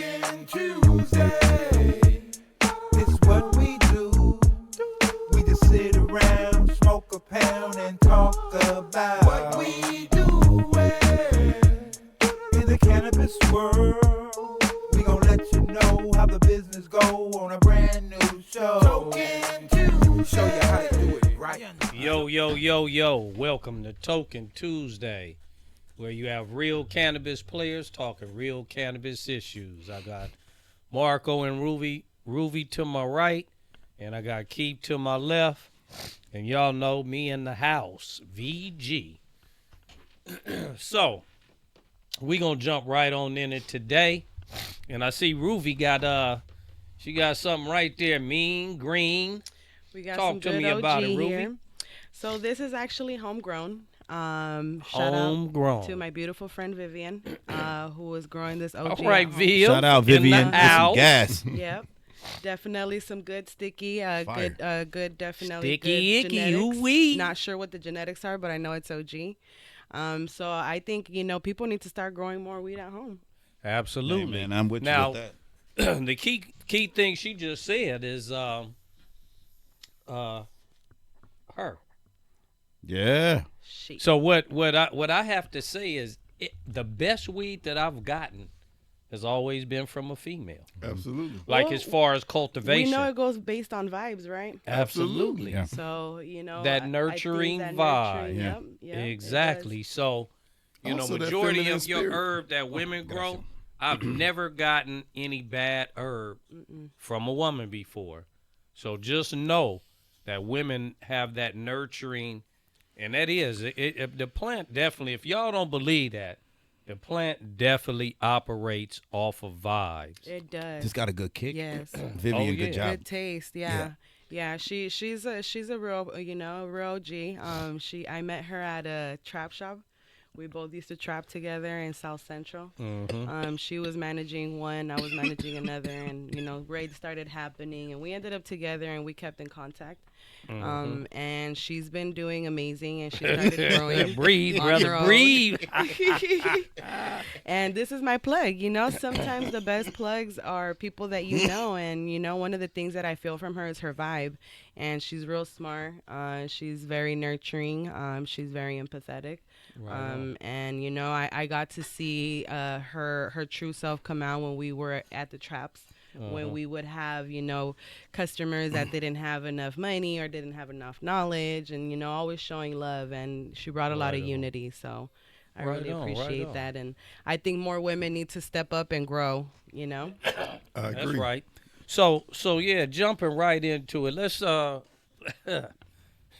Talking Tuesday. It's what we do. We just sit around, smoke a pound, and talk about what we do. In the cannabis world, we gon' let you know how the business go on a brand new show. Talking Tuesday. Show you how to do it right. Yo. Welcome to Talking Tuesday, where you have real cannabis players talking real cannabis issues. I got Marco and Ruby to my right, and I got Keith to my left. And y'all know me in the house, VG. So, we going to jump right on in it today. And I see Ruby got she got something right there, mean green. We got Talk some to good me OG about it, Ruby. here. So this is actually homegrown. Shout Homegrown. out to my beautiful friend Vivian, who is growing this OG. All right, at home. Viv. Shout out Vivian. Get some gas. Yep. Definitely some good sticky, Fire. good definitely Sticky good icky, genetics. ooh-wee. Not sure what the genetics are, but I know it's OG. So I think, people need to start growing more weed at home. Absolutely. Hey, man, I'm with Now, you with that. the key thing she just said is her. Yeah. So what I have to say is the best weed that I've gotten has always been from a female. Absolutely. Like Well, as far as cultivation. we know it goes based on vibes, right? Absolutely. Yeah. So, That I nurturing think vibe. Yep, it Exactly. So, Also, that majority feminine of your spirit. herb that women grow, I've never gotten any bad herb from a woman before. So just know that women have that nurturing, and that is the plant definitely. If y'all don't believe that, the plant definitely operates off of vibes. It does. Just got a good kick. Yes. Vivian, Oh, yeah. good job. Good taste, yeah. She's a real real G. I met her at a trap shop. We both used to trap together in South Central. Mm-hmm. She was managing one, I was managing another, and raids started happening, and we ended up together, and we kept in contact. And she's been doing amazing, and she started growing. Breathe, on brother, her own. breathe. And this is my plug. Sometimes the best plugs are people that you know. And, one of the things that I feel from her is her vibe. And she's real smart. She's very nurturing. She's very empathetic. Right And, I got to see her true self come out when we were at the traps. When we would have, customers that didn't have enough money or didn't have enough knowledge and, always showing love. And she brought a lot of unity. So I really appreciate that. And I think more women need to step up and grow, I agree. That's right. So yeah, jumping right into it. Let's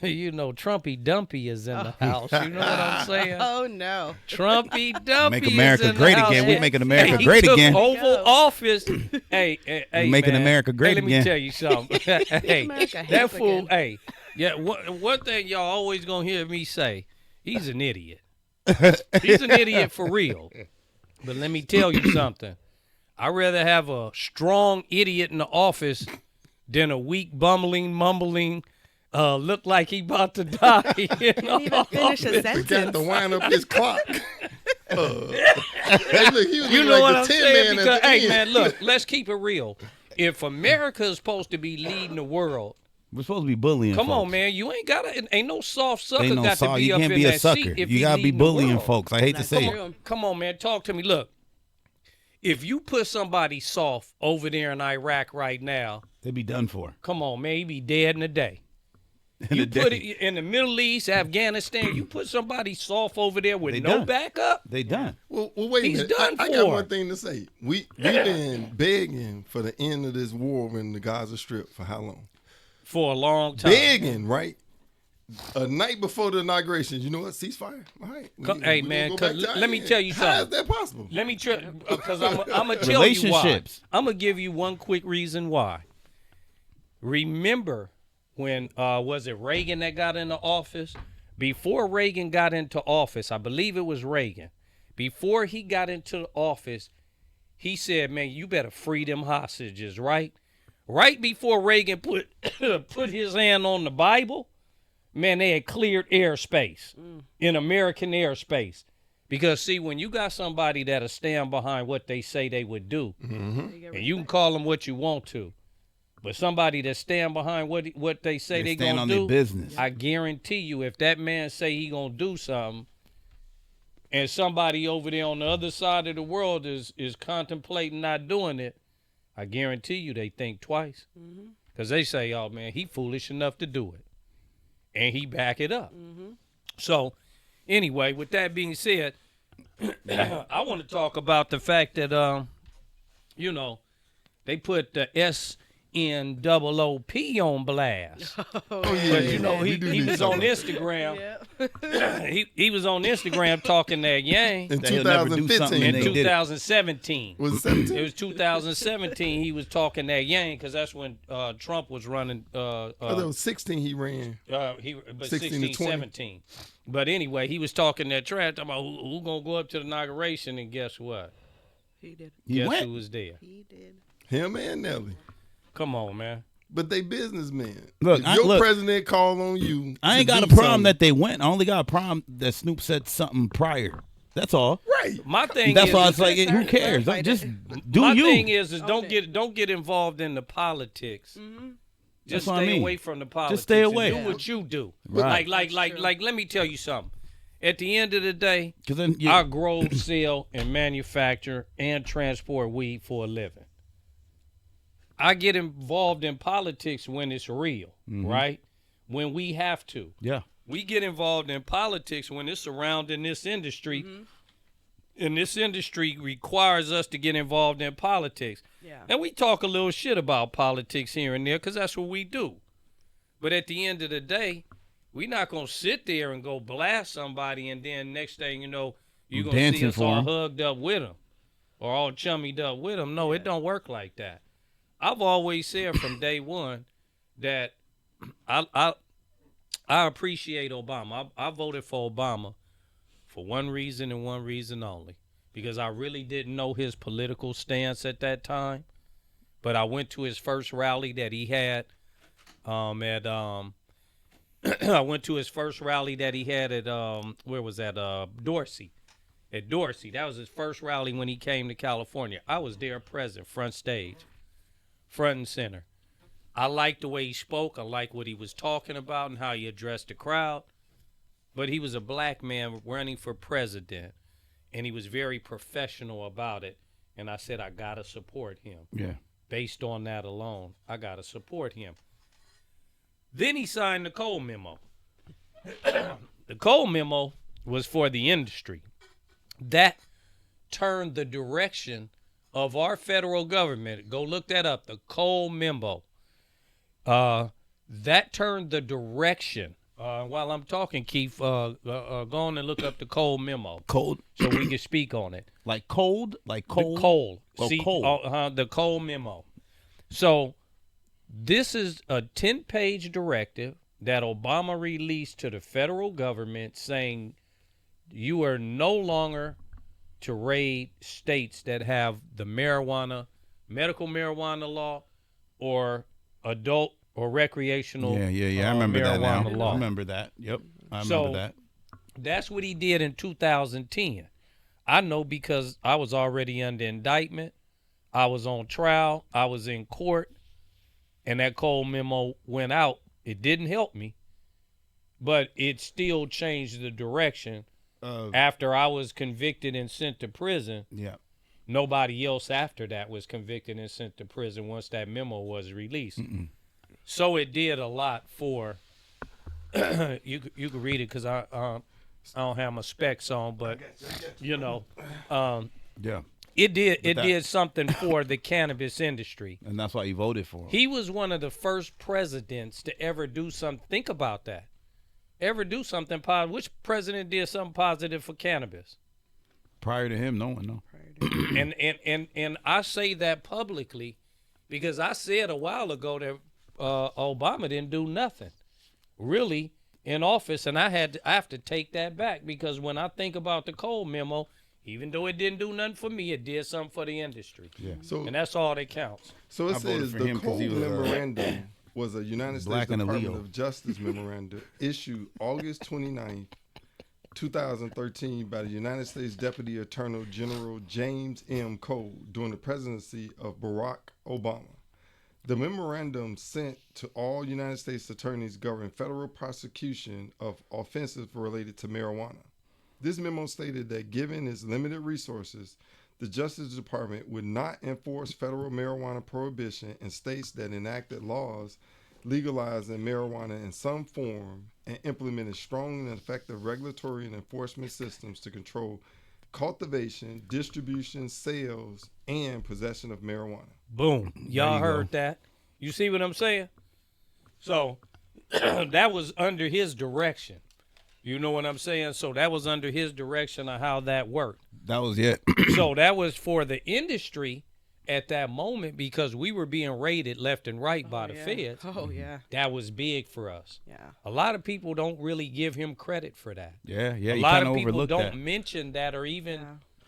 Trumpy Dumpy is in the house. You know what I'm saying? Oh, no. Trumpy Dumpy Make America is in great the house. again. We making America He great took again. Oval Office. Hey, making man. America great Let me again. tell you something. Hey, America that hip fool. again. Hey, yeah. One thing y'all always gonna hear me say, he's an idiot. He's an idiot for real. But let me tell you something. I'd rather have a strong idiot in the office than a weak, bumbling, mumbling, look like he about to die. Didn't even finish a He sentence. got to wind up his clock. Hey, look, he was You looking know like what the I'm Tin saying? Man at Because, the hey, end. man, look, let's keep it real. If America is supposed to be leading the world, We're supposed to be bullying come folks. on, man, you ain't got to, ain't no soft sucker Ain't no got saw. to be You up can't in be a that sucker. seat if You he got to be leading the bullying world. folks. I hate to say it. Come on, man, talk to me. Look, if you put somebody soft over there in Iraq right now, They'd be done for. come on, man, he be dead in a day. You put it in the Middle East, Afghanistan, you put somebody soft over there with They no done. backup. They done. Well, wait He's a minute. done I got for. one thing to say. We've been begging for the end of this war in the Gaza Strip for how long? For a long time. Begging, right? A night before the inauguration, you know what? Ceasefire. All right. Hey, man, 'cause let me tell you How is something. that possible? Let me try, because I'm going to tell you why. Relationships. I'm going to give you one quick reason why. Remember when, was it Reagan that got into office? Before Reagan got into office, I believe it was Reagan. Before he got into office, he said, man, you better free them hostages, right? Right before Reagan put his hand on the Bible, man, they had cleared airspace in American airspace Because, see, when you got somebody that'll stand behind what they say they would do, Mm-hmm. and you can call them what you want to, but somebody that stand behind what they say they stand gonna on do, their business. I guarantee you, if that man say he gonna do something, and somebody over there on the other side of the world is contemplating not doing it, I guarantee you they think twice. Because they say, oh, man, he foolish enough to do it. And he back it up. So, anyway, with that being said, I want to talk about the fact that, you know, they put the SNOOP on blast. But, you know, he was on Instagram. he was on Instagram talking that yang. In That he'll never do 2015. something In and they did it. 2017. Was it 17? It was 2017. He was talking that yang because that's when Trump was running. Oh, that was 16 he ran. But 16 to 16, 20. 17. But anyway, he was talking that trash about who gonna go up to the inauguration, and guess what? He did. Guess went. who was there? He did. Him and Nelly. Come on, man. But they businessmen. Look, if your president call on you, I ain't to got a do problem something- that they went. I only got a problem that Snoop said something prior. That's all. Right. My thing That's is, why it's like, who cares? Clarify Just that. do my you. thing is Own it. don't get involved in the politics. That's Just what I stay mean. away from the politics. stay and away. do what you do. Right. Like, true. let me tell you something. At the end of the day, 'Cause then I grow, sell, and manufacture and transport weed for a living. I get involved in politics when it's real, right? When we have to. yeah. We get involved in politics when it's surrounding this industry, and this industry requires us to get involved in politics. Yeah. And we talk a little shit about politics here and there because that's what we do. But at the end of the day, we're not going to sit there and go blast somebody, and then next thing you know, you're going to see Dancing us for all 'em. hugged up with them or all chummied up with them. No, it don't work like that. I've always said from day one that I appreciate Obama. I voted for Obama for one reason and one reason only, because I really didn't know his political stance at that time. But I went to his first rally that he had I went to his first rally that he had at where was that? Dorsey. At Dorsey. That was his first rally when he came to California. I was there present, front stage, front and center. I liked the way he spoke. I liked what he was talking about and how he addressed the crowd. But he was a black man running for president, and he was very professional about it. And I said, I got to support him. Yeah. Based on that alone, I got to support him. Then he signed the Cole Memo. The Cole Memo was for the industry. That turned the direction of our federal government. Go look that up, the Cole Memo. That turned the direction. While I'm talking, Keith, go on and look up the Cole Memo Cold. so we can speak on it. Like cold? Like cold? The Cole. Oh, Cole. The Cole Memo. So this is a 10-page directive that Obama released to the federal government saying you are no longer to raid states that have the medical marijuana law or adult or recreational Yeah. I remember that now. marijuana law. I remember that. Yep. I So- remember that. That's what he did in 2010. I know because I was already under indictment. I was on trial. I was in court. And that Cole Memo went out. It didn't help me. But it still changed the direction. After I was convicted and sent to prison, Yeah. nobody else after that was convicted and sent to prison once that memo was released. So it did a lot for you can read it because I don't have my specs on, but you know, Yeah. it did that- did something for the cannabis industry. And that's why you voted for him. He was one of the first presidents to ever do something. Think about that. Ever do something positive. Which president did something positive for cannabis? Prior to him, no one, no. And I say that publicly because I said a while ago that Obama didn't do nothing really in office, and I have to take that back because when I think about the Cole Memo, even though it didn't do nothing for me, it did something for the industry. Yeah. So, And that's all that counts. so it I voted says for the him 'cause Cole he was, memorandum was a United States black and a Department Leo. of Justice memorandum issued August 29th, 2013 by the United States Deputy Attorney General James M. Cole during the presidency of Barack Obama. The memorandum sent to all United States attorneys governed federal prosecution of offenses related to marijuana. This memo stated that given its limited resources, the Justice Department would not enforce federal marijuana prohibition in states that enacted laws legalizing marijuana in some form and implemented strong and effective regulatory and enforcement systems to control cultivation, distribution, sales, and possession of marijuana. Boom. Y'all you heard go. that. You see what I'm saying? So that was under his direction. You know what I'm saying? So that was under his direction of how that worked. That was it. So that was for the industry at that moment because we were being raided left and right by the feds. Oh yeah. That was big for us. Yeah. A lot of people don't really give him credit for that. Yeah, A you lot kind of of people overlooked don't that. mention that or even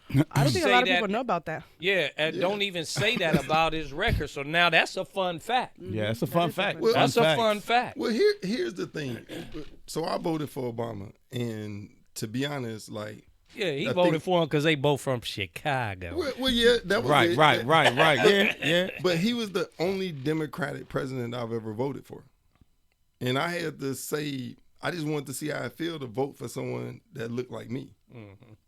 I don't think a say lot of that- people know about that. don't even say that about his record. So now that's a fun fact. Yeah, it's a fun is a fact. fun That's a fact. fun fact. Well, here's the thing. So I voted for Obama, and to be honest, like, Yeah, he I voted think- for him because they both from Chicago. well, yeah, that was Right, it. right. Yeah. But he was the only Democratic president I've ever voted for, and I had to say, I just wanted to see how I feel to vote for someone that looked like me.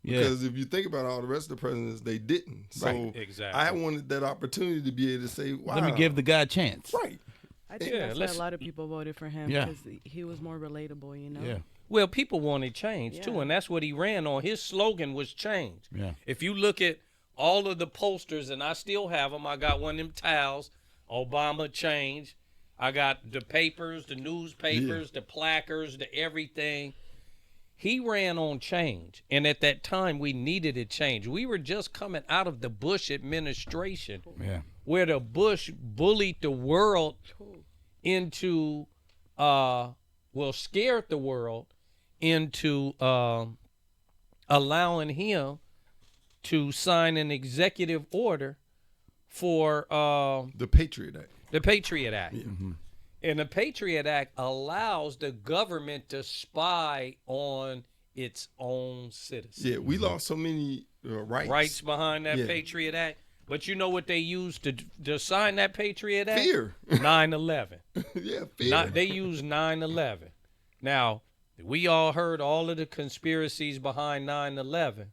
Yeah. Because if you think about all the rest of the presidents, they didn't. So Right, exactly. I wanted that opportunity to be able to say, wow. Let me give the guy a chance. Right. I think Yeah, that's why let's- a lot of people voted for him Yeah. because he was more relatable, you know. Yeah. Well, people wanted change too, Yeah. and that's what he ran on. His slogan was change. Yeah. If you look at all of the posters, and I still have them, I got one of them towels, Obama change. I got the papers, the newspapers, the placards, the everything. He ran on change, and at that time, we needed a change. We were just coming out of the Bush administration, Yeah. where the Bush bullied the world into, scared the world into allowing him to sign an executive order for The Patriot Act. the Patriot Act. And the Patriot Act allows the government to spy on its own citizens. Yeah, we lost so many rights. Rights behind that Yeah. Patriot Act. But you know what they used to sign that Patriot Act? Fear. 9/11. Yeah, fear. They used 9/11. Now, we all heard all of the conspiracies behind 9/11.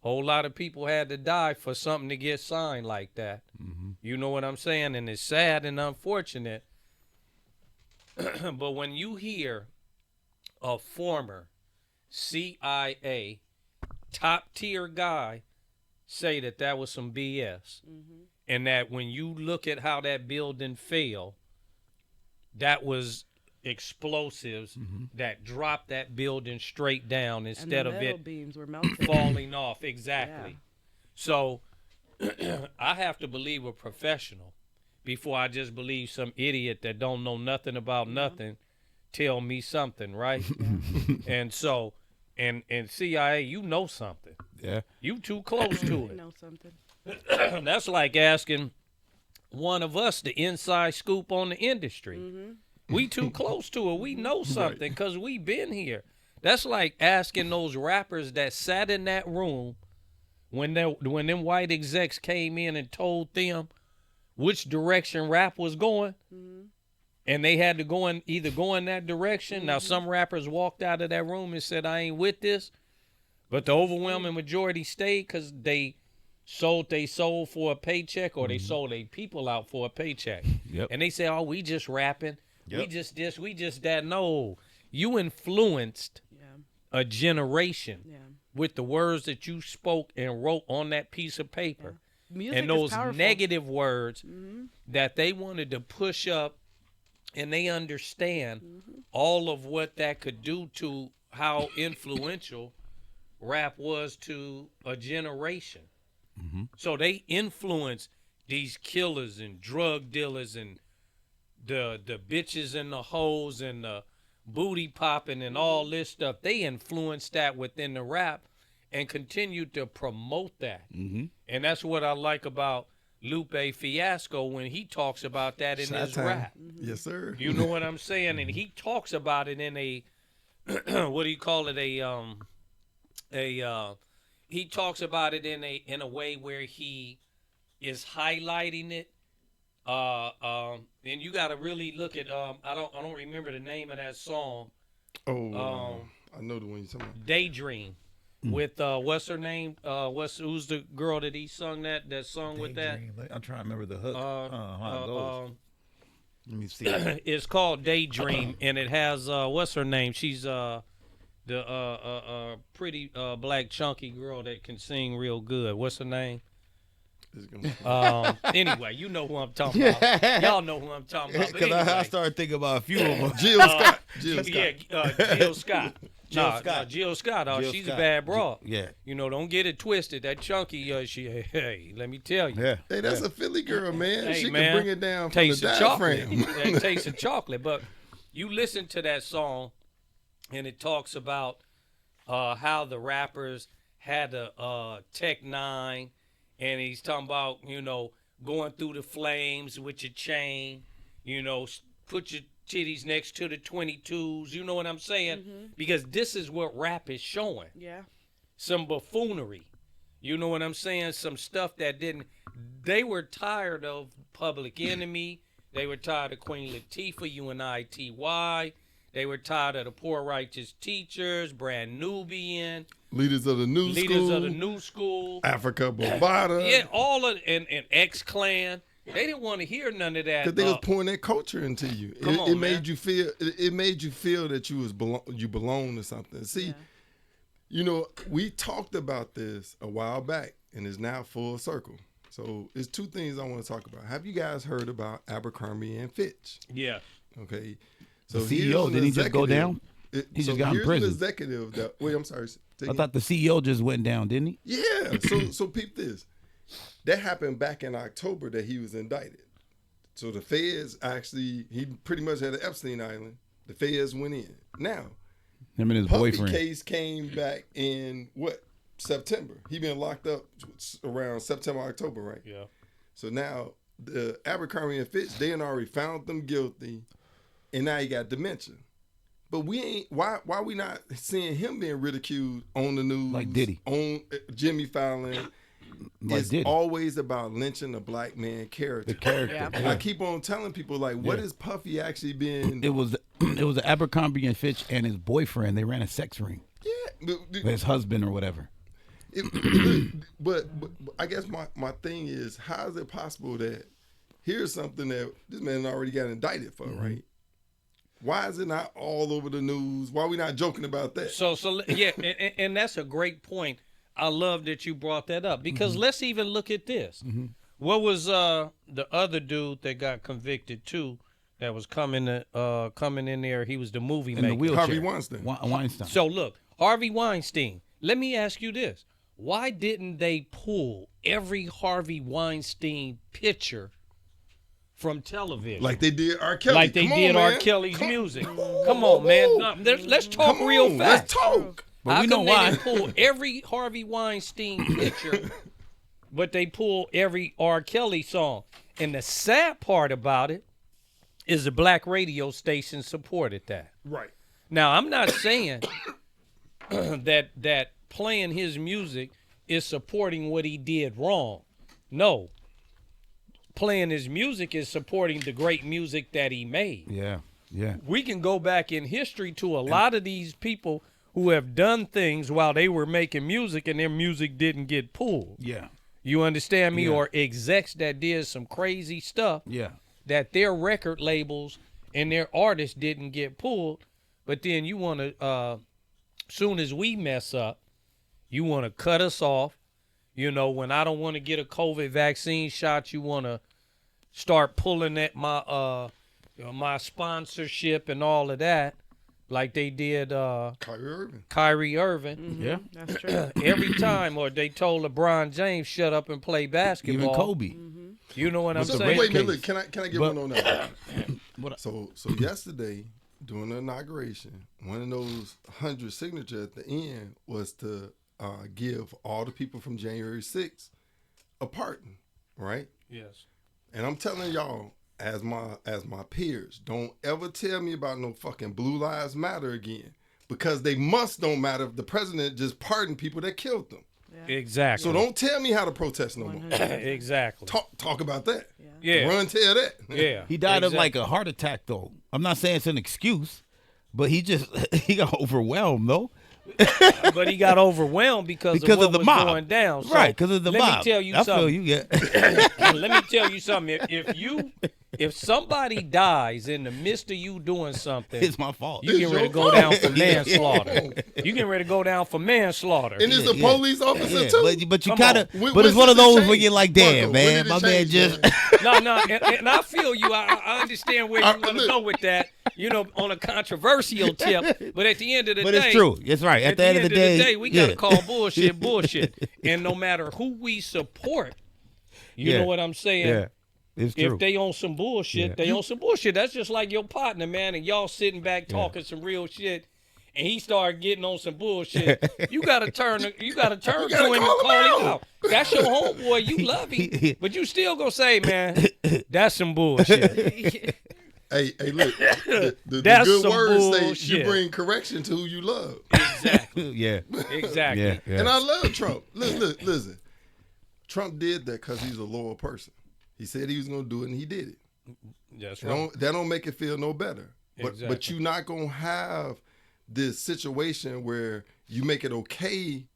Whole lot of people had to die for something to get signed like that. You know what I'm saying? And it's sad and unfortunate. But when you hear a former CIA top tier guy say that that was some BS, and that when you look at how that building fell, that was explosives that dropped that building straight down And instead the of metal it beams were melted. falling off. Exactly. Yeah. So I have to believe a professional before I just believe some idiot that don't know nothing about nothing tell me something, right? And so, and CIA, you know something. Yeah. You too close to You it. know something. That's like asking one of us the inside scoop on the industry. We too close to it. We know something because we been here. That's like asking those rappers that sat in that room when them white execs came in and told them which direction rap was going, and they had to go in that direction. Now some rappers walked out of that room and said, "I ain't with this," but the overwhelming majority stayed because they sold they soul for a paycheck, or they sold their people out for a paycheck. Yep. And they say, "Oh, we just rapping, we Yep. just this, we just that." No, you influenced Yeah. a generation Yeah. with the words that you spoke and wrote on that piece of paper. Music And is those powerful. negative words that they wanted to push up, and they understand all of what that could do to how influential rap was to a generation. So they influenced these killers and drug dealers and the bitches and the hoes and the booty popping and all this stuff. They influenced that within the rap and continued to promote that. And that's what I like about Lupe Fiasco when he talks about that in his Chi-town. rap. Yes, sir. You know what I'm saying? And he talks about it in a what do you call it? he talks about it in a way where he is highlighting it. And you got to really look at I don't remember the name of that song. I know the one you're talking about. Daydream with what's her name? Who's the girl that he sung that song with that? I'm trying to remember the hook. How it goes. Let me see. It's called Daydream, and it has what's her name? She's the pretty black chunky girl that can sing real good. What's her name? Anyway, you know who I'm talking about. Y'all know who I'm talking about. But anyway. I started thinking about a few of them. Jill Scott. Jill Scott. Jill Scott. She's a bad broad. Yeah. You know, don't get it twisted. That chunky, hey, let me tell you. Yeah. Hey, that's a Philly girl, man. Hey, she man, can bring it down from taste the of diaphragm. chocolate. That taste of chocolate. But you listen to that song, and it talks about how the rappers had a Tech 9, and he's talking about, you know, going through the flames with your chain, you know, put your titties next to the 22s. You know what I'm saying? Because this is what rap is showing. Yeah. Some buffoonery. You know what I'm saying? Some stuff that didn't. They were tired of Public Enemy. They were tired of Queen Latifah, UNITY. They were tired of the Poor Righteous Teachers, Brand Nubian. Leaders of the new school. Africa Bovada. Yeah, all of and X-Clan. They didn't want to hear none of that. Because they was pouring that culture into you. It made you feel. It made you feel that you belong to something. See, you know, we talked about this a while back, and it's now full circle. So it's two things I want to talk about. Have you guys heard about Abercrombie and Fitch? Yeah. Okay. So the CEO, didn't he just go down? He just got in prison. An executive that, wait, I'm sorry. I thought the CEO just went down, didn't he? Yeah. So peep this. That happened back in October that he was indicted. So the feds actually, he pretty much had an Epstein Island. The feds went in. Now, him and his Puffy boyfriend. case came back in September. He been locked up around September, October, right? Yeah. So now the Abercrombie and Fitch, they had already found them guilty, and now he got dementia. But we ain't. Why we not seeing him being ridiculed on the news? Like Diddy. On Jimmy Fallon. Like It's Diddy. always about lynching a black man character. The character. Yeah. And I keep on telling people, like, what is Puffy actually been? It was Abercrombie and Fitch and his boyfriend. They ran a sex ring. Yeah. With his husband or whatever. But I guess my thing is, how is it possible that here's something that this man already got indicted for, right? Why is it not all over the news? Why are we not joking about that? So yeah, and that's a great point. I love that you brought that up because let's even look at this. What was the other dude that got convicted too? That was coming in there. He was the movie In maker. the wheelchair. Harvey Weinstein. Weinstein. So look, Harvey Weinstein. Let me ask you this: why didn't they pull every Harvey Weinstein picture from television? Like they did R. Kelly. Like they did R. Kelly's music. Come on, man. No, let's talk real fast. Let's talk. But we know why. They didn't pull every Harvey Weinstein picture, but they pull every R. Kelly song. And the sad part about it is the black radio station supported that. Right. Now, I'm not saying that playing his music is supporting what he did wrong. No. Playing his music is supporting the great music that he made. Yeah. Yeah. We can go back in history to a lot of these people who have done things while they were making music and their music didn't get pulled. Yeah. You understand me? Yeah. Or execs that did some crazy stuff Yeah. that their record labels and their artists didn't get pulled. But then you want to, soon as we mess up, you want to cut us off. You know, when I don't want to get a COVID vaccine shot, you want to start pulling at my my sponsorship and all of that, like they did Kyrie Irving. Yeah. That's true. Every time, or they told LeBron James shut up and play basketball. Even Kobe. You know what I'm So saying? wait a minute, look, can I get one on that? What- So yesterday during the inauguration, one of those 100 signatures at the end was to give all the people from January 6th a pardon, right? Yes. And I'm telling y'all, as my peers, don't ever tell me about no fucking Blue Lives Matter again. because they don't matter if the president just pardoned people that killed them. Exactly. So don't tell me how to protest no more. Exactly. Talk about that. Yeah. Run, tell that. Yeah. He died of like a heart attack, though. I'm not saying it's an excuse, but he got overwhelmed, though. But he got overwhelmed because of what the was mob. going down. So Right, because of the mob. Let me tell you I something. feel you, yeah. Let me tell you something. If somebody dies in the midst of you doing something, It's my fault. you getting ready to go down for manslaughter. You getting ready to go down for manslaughter. And it's a police officer Yeah, too. but you Come kind of, on. but it's one of When those did it where you're like, damn, change? Marco, when man, did my it man change, just. No, and I feel you. I understand where you want to look. go with that. On a controversial tip. But at the end of the But day, it's true. It's right. At the end of the day, we yeah. gotta call bullshit. And no matter who we support, you Yeah. know what I'm saying? Yeah, it's true. If they on some bullshit, Yeah. they on some bullshit. That's just like your partner, man, and y'all sitting back talking some real shit, and he started getting on some bullshit. You gotta turn to him and call him out. That's your homeboy. You love him, but you still gonna say, man, that's some bullshit. Hey, look. The That's good some words say bullshit. you bring correction to who you love. Exactly. yeah. Exactly. Yeah. Yeah. And I love Trump. Listen. Trump did that because he's a loyal person. He said he was going to do it, and he did it. That's right. That don't make it feel no better. But Exactly. you're not going to have this situation where you make it okay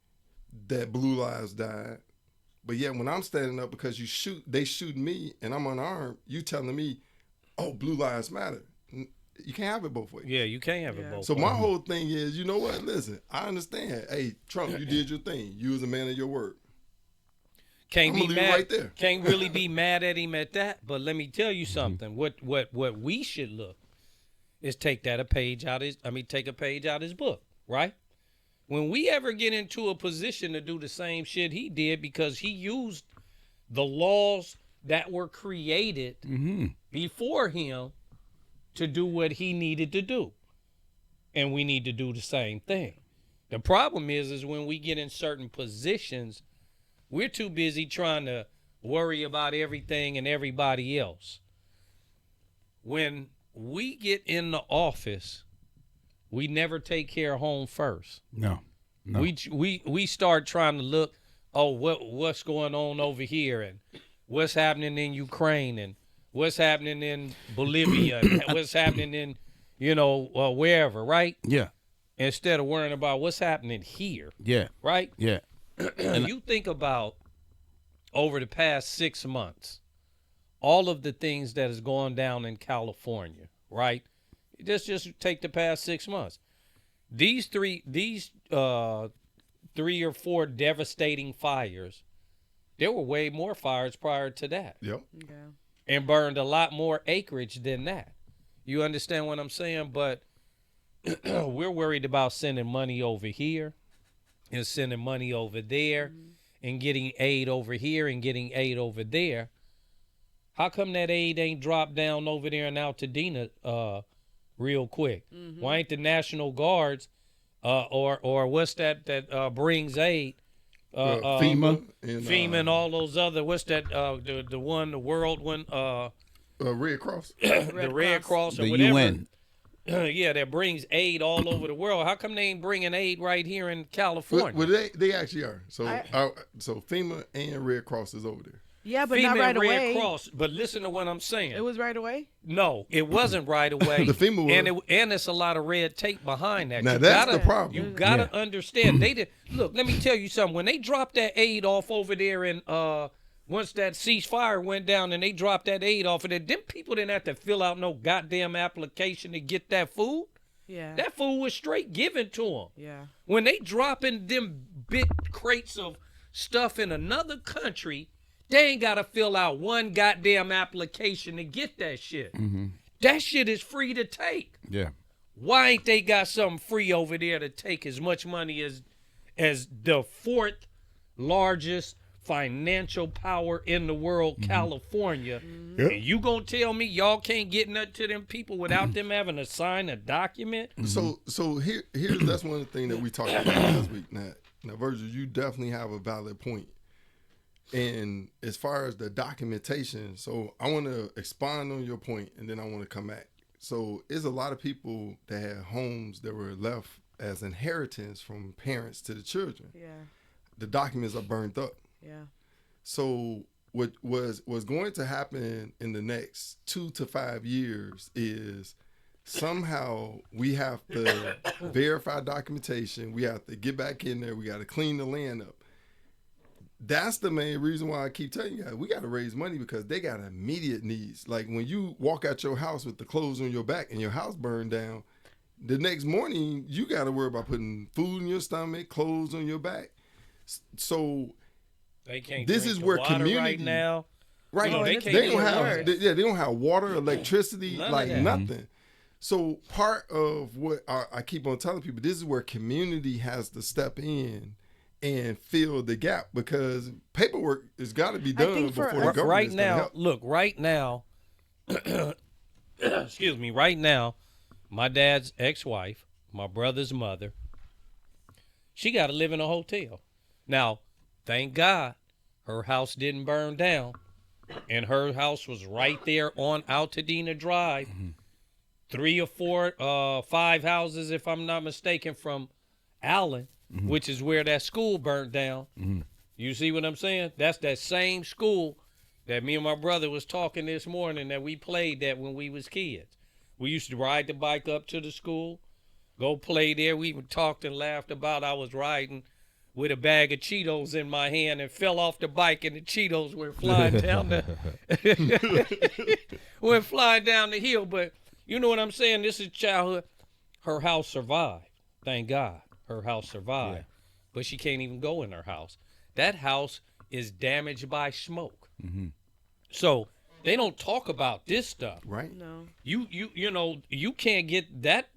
that Blue Lives died. But yet when I'm standing up because they shoot me and I'm unarmed, you telling me, oh, Blue Lives Matter. You can't have it both ways. Yeah, you can't have it both. So my whole thing is, you know what? Listen, I understand. Hey, Trump, you did your thing. You was a man of your word. Can't I'm be gonna leave it mad. right there. Can't really be mad at him at that. But let me tell you something. What we should look is take a page out of his book, right? When we ever get into a position to do the same shit he did, because he used the laws that were created before him to do what he needed to do. And we need to do the same thing. The problem is when we get in certain positions, we're too busy trying to worry about everything and everybody else. When we get in the office, we never take care of home first. No. We start trying to look, what's going on over here, and what's happening in Ukraine, and what's happening in Bolivia, and what's happening in, wherever, right? Yeah. Instead of worrying about what's happening here, Yeah. right? Yeah. And you think about over the past 6 months, all of the things that is going down in California, right? Just take the past 6 months. These three or four devastating fires, there were way more fires prior to that. Yep. Yeah. And burned a lot more acreage than that. You understand what I'm saying? But we're worried about sending money over here and sending money over there and getting aid over here and getting aid over there. How come that aid ain't dropped down over there in Altadena real quick? Why ain't the National Guards or what's that brings aid? FEMA and all those other, what's that, the world one, Red Cross. the Red Cross or The whatever. UN. Yeah, that brings aid all over the world. How come they ain't bringing aid right here in California? Well, they actually are. So so FEMA and Red Cross is over there. Yeah, but FEMA not right and Red away. Cross, but listen to what I'm saying. It was right away. No, it wasn't right away. The FEMA was. and it's a lot of red tape behind that. Now You that's gotta- the problem. You gotta understand. They did. Look, let me tell you something. When they dropped that aid off over there, and once that ceasefire went down, and they dropped that aid off of there, them people didn't have to fill out no goddamn application to get that food. Yeah. That food was straight given to them. Yeah. When they dropping them big crates of stuff in another country, they ain't got to fill out one goddamn application to get that shit. That shit is free to take. Yeah. Why ain't they got something free over there to take as much money as the fourth largest financial power in the world, California? And you gonna tell me y'all can't get nothing to them people without them having to sign a document? So here's that's one of the things that we talked about last week. Now, Virgil, you definitely have a valid point. And as far as the documentation, so I want to expand on your point, and then I want to come back. So there's a lot of people that had homes that were left as inheritance from parents to the children. Yeah. The documents are burnt up. Yeah. So what was going to happen in the next 2 to 5 years is somehow we have to verify documentation. We have to get back in there. We got to clean the land up. That's the main reason why I keep telling you guys, we got to raise money because they got immediate needs. Like when you walk out your house with the clothes on your back and your house burned down, the next morning you got to worry about putting food in your stomach, clothes on your back. So They can't. This drink is the where water community right now. Right. You know, they can't don't even have work. they don't have water, electricity, None of like that. nothing. So part of what I keep on telling people, this is where community has to step in and fill the gap because paperwork has got to be I done think for before the us- government Right is gonna now, help. look, right now, excuse me, right now, my dad's ex-wife, my brother's mother, she got to live in a hotel. Now, thank God her house didn't burn down, and her house was right there on Altadena Drive, 3 or 4, 5 houses, if I'm not mistaken, from Allen, which is where that school burnt down. You see what I'm saying? That's that same school that me and my brother was talking this morning that we played at when we was kids. We used to ride the bike up to the school, go play there. We even talked and laughed about I was riding with a bag of Cheetos in my hand and fell off the bike and the Cheetos went flying down went flying down the hill. But you know what I'm saying? This is childhood. Her house survived. Thank God. Her house survived. Yeah. But she can't even go in her house. That house is damaged by smoke. So they don't talk about this stuff. Right. No. You know, you can't get that.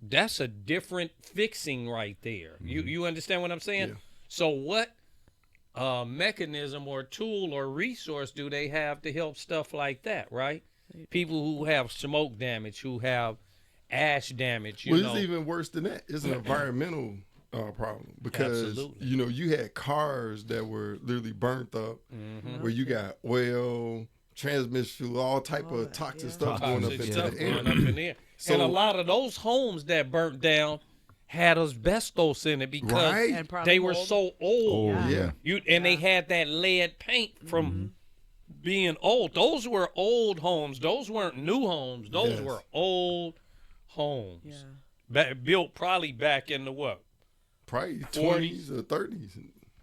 That's a different fixing right there. You understand what I'm saying? Yeah. So what mechanism or tool or resource do they have to help stuff like that, right? People who have smoke damage, who have ash damage, you Well, know. it's even worse than that. It's an environmental problem because Absolutely. you know you had cars that were literally burnt up, where you got oil, transmission fuel, all type of toxic stuff going up Toxic into stuff the air. going up in there. And a lot of those homes that burnt down had asbestos in it because Right. And probably they were mold. so old. Yeah. They had that lead paint from being old. Those were old homes. Those weren't new homes. Those Yes. were old homes. Yeah. Built probably back in the what? Probably 40s. 20s or 30s.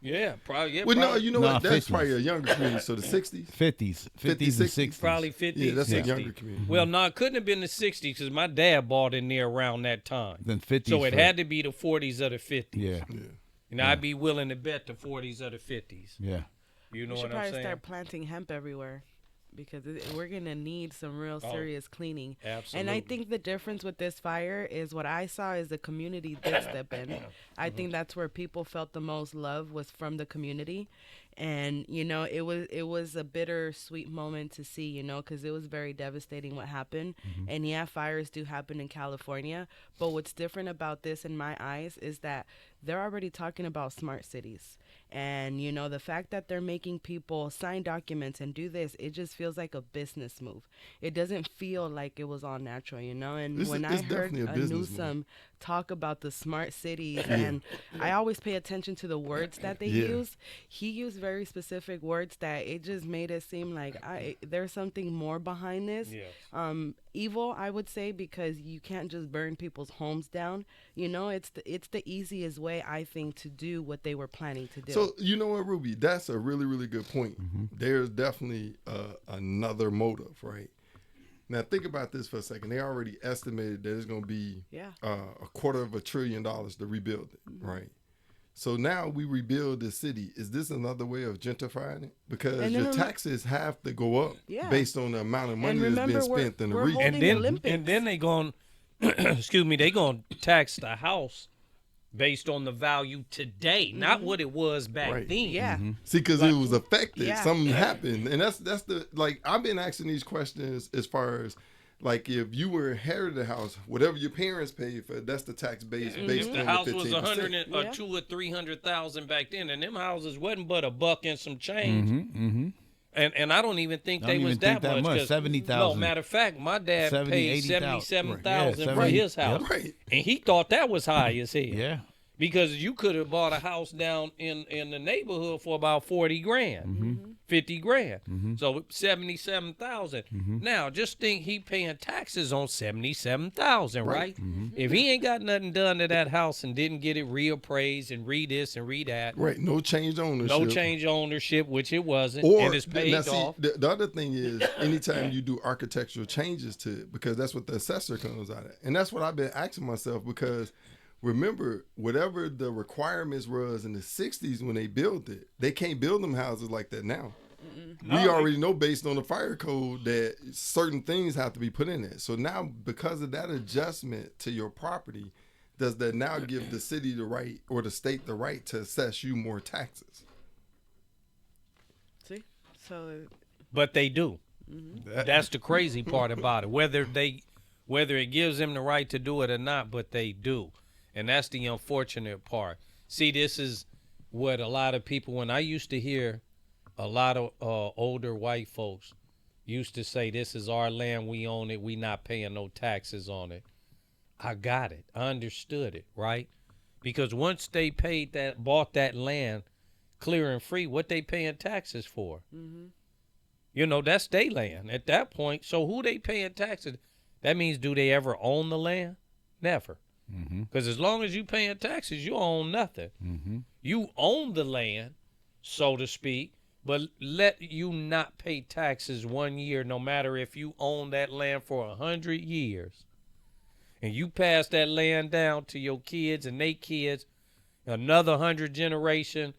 Yeah, probably. Yeah, Well, no, probably, you know Nah, what? That's 50s. probably a younger community. So the 60s. 50s and 60s. probably 50s. Yeah, that's a 60s. younger community. Well, no, it couldn't have been the 60s because my dad bought in there around that time. Then 50s. So it for- had to be the 40s or the 50s. Yeah, And I'd be willing to bet the 40s or the 50s. yeah. You know We should what I'm probably saying? start planting hemp everywhere because we're going to need some real serious cleaning. Absolutely. And I think the difference with this fire is what I saw is the community did step in. I think that's where people felt the most love was from the community. And, you know, it was a bittersweet moment to see, you know, because it was very devastating what happened. And yeah, fires do happen in California. But what's different about this in my eyes is that they're already talking about smart cities. And, you know, the fact that they're making people sign documents and do this, it just feels like a business move. It doesn't feel like it was all natural, you know? And when I it's heard definitely a business move. Newsom talk about the smart cities, and I always pay attention to the words that they use, he used very specific words that it just made it seem like there's something more behind this. Yes. Evil, I would say, because you can't just burn people's homes down. You know, it's the easiest way, I think, to do what they were planning to do. So you know what, Ruby? That's a really, really good point. There's definitely another motive, right? Now think about this for a second. They already estimated that it's going to be $250 billion to rebuild it, right? So now we rebuild the city. Is this another way of gentrifying it? Because And then your taxes have to go up based on the amount of money that's being remember, spent in the we're region. holding Olympics. And then they going excuse me, they going to tax the house based on the value today, not what it was back Right. then. Yeah. See, because it was affected. Yeah. Something happened. And that's the, like, I've been asking these questions as far as, like, if you were inherited the house, whatever your parents paid for, that's the tax base based on The house the 15%. was 100 and, Yeah. 200 or 300,000 back then, and them houses wasn't but $1 and some change. And I don't even think they was that much. 'Cause- 70,000. No, matter of fact, my dad 70, paid 80,000. 77,000 Yeah, for 70. his house, Right. and he thought that was high as hell. Yeah. Because you could have bought a house down in the neighborhood for about 40 grand, 50 grand. So 77,000. Now just think he paying taxes on 77,000, right? If he ain't got nothing done to that house and didn't get it reappraised and re this and re that, Right. No change ownership. no change ownership, which it wasn't, Or and it's paid now, see, off. the other thing is anytime you do architectural changes to it, because that's what the assessor comes out of. And that's what I've been asking myself, because remember, whatever the requirements was in the 60s when they built it, they can't build them houses like that now. We already know based on the fire code that certain things have to be put in it. So now, because of that adjustment to your property, does that now give the city the right or the state the right to assess you more taxes? See, so But they do. That's the crazy part about it. Whether it gives them the right to do it or not, but they do. And that's the unfortunate part. See, this is what a lot of people, when I used to hear a lot of older white folks used to say, this is our land, we own it, we not paying no taxes on it. I got it. I understood it, right? Because once they bought that land clear and free, what they paying taxes for? You know, that's their land at that point. So who they paying taxes? That means, do they ever own the land? Never. Because as long as you paying taxes, you own nothing. You own the land, so to speak, but let you not pay taxes 1 year, no matter if you own that land for 100 years. And you pass that land down to your kids and their kids, another 100 generation,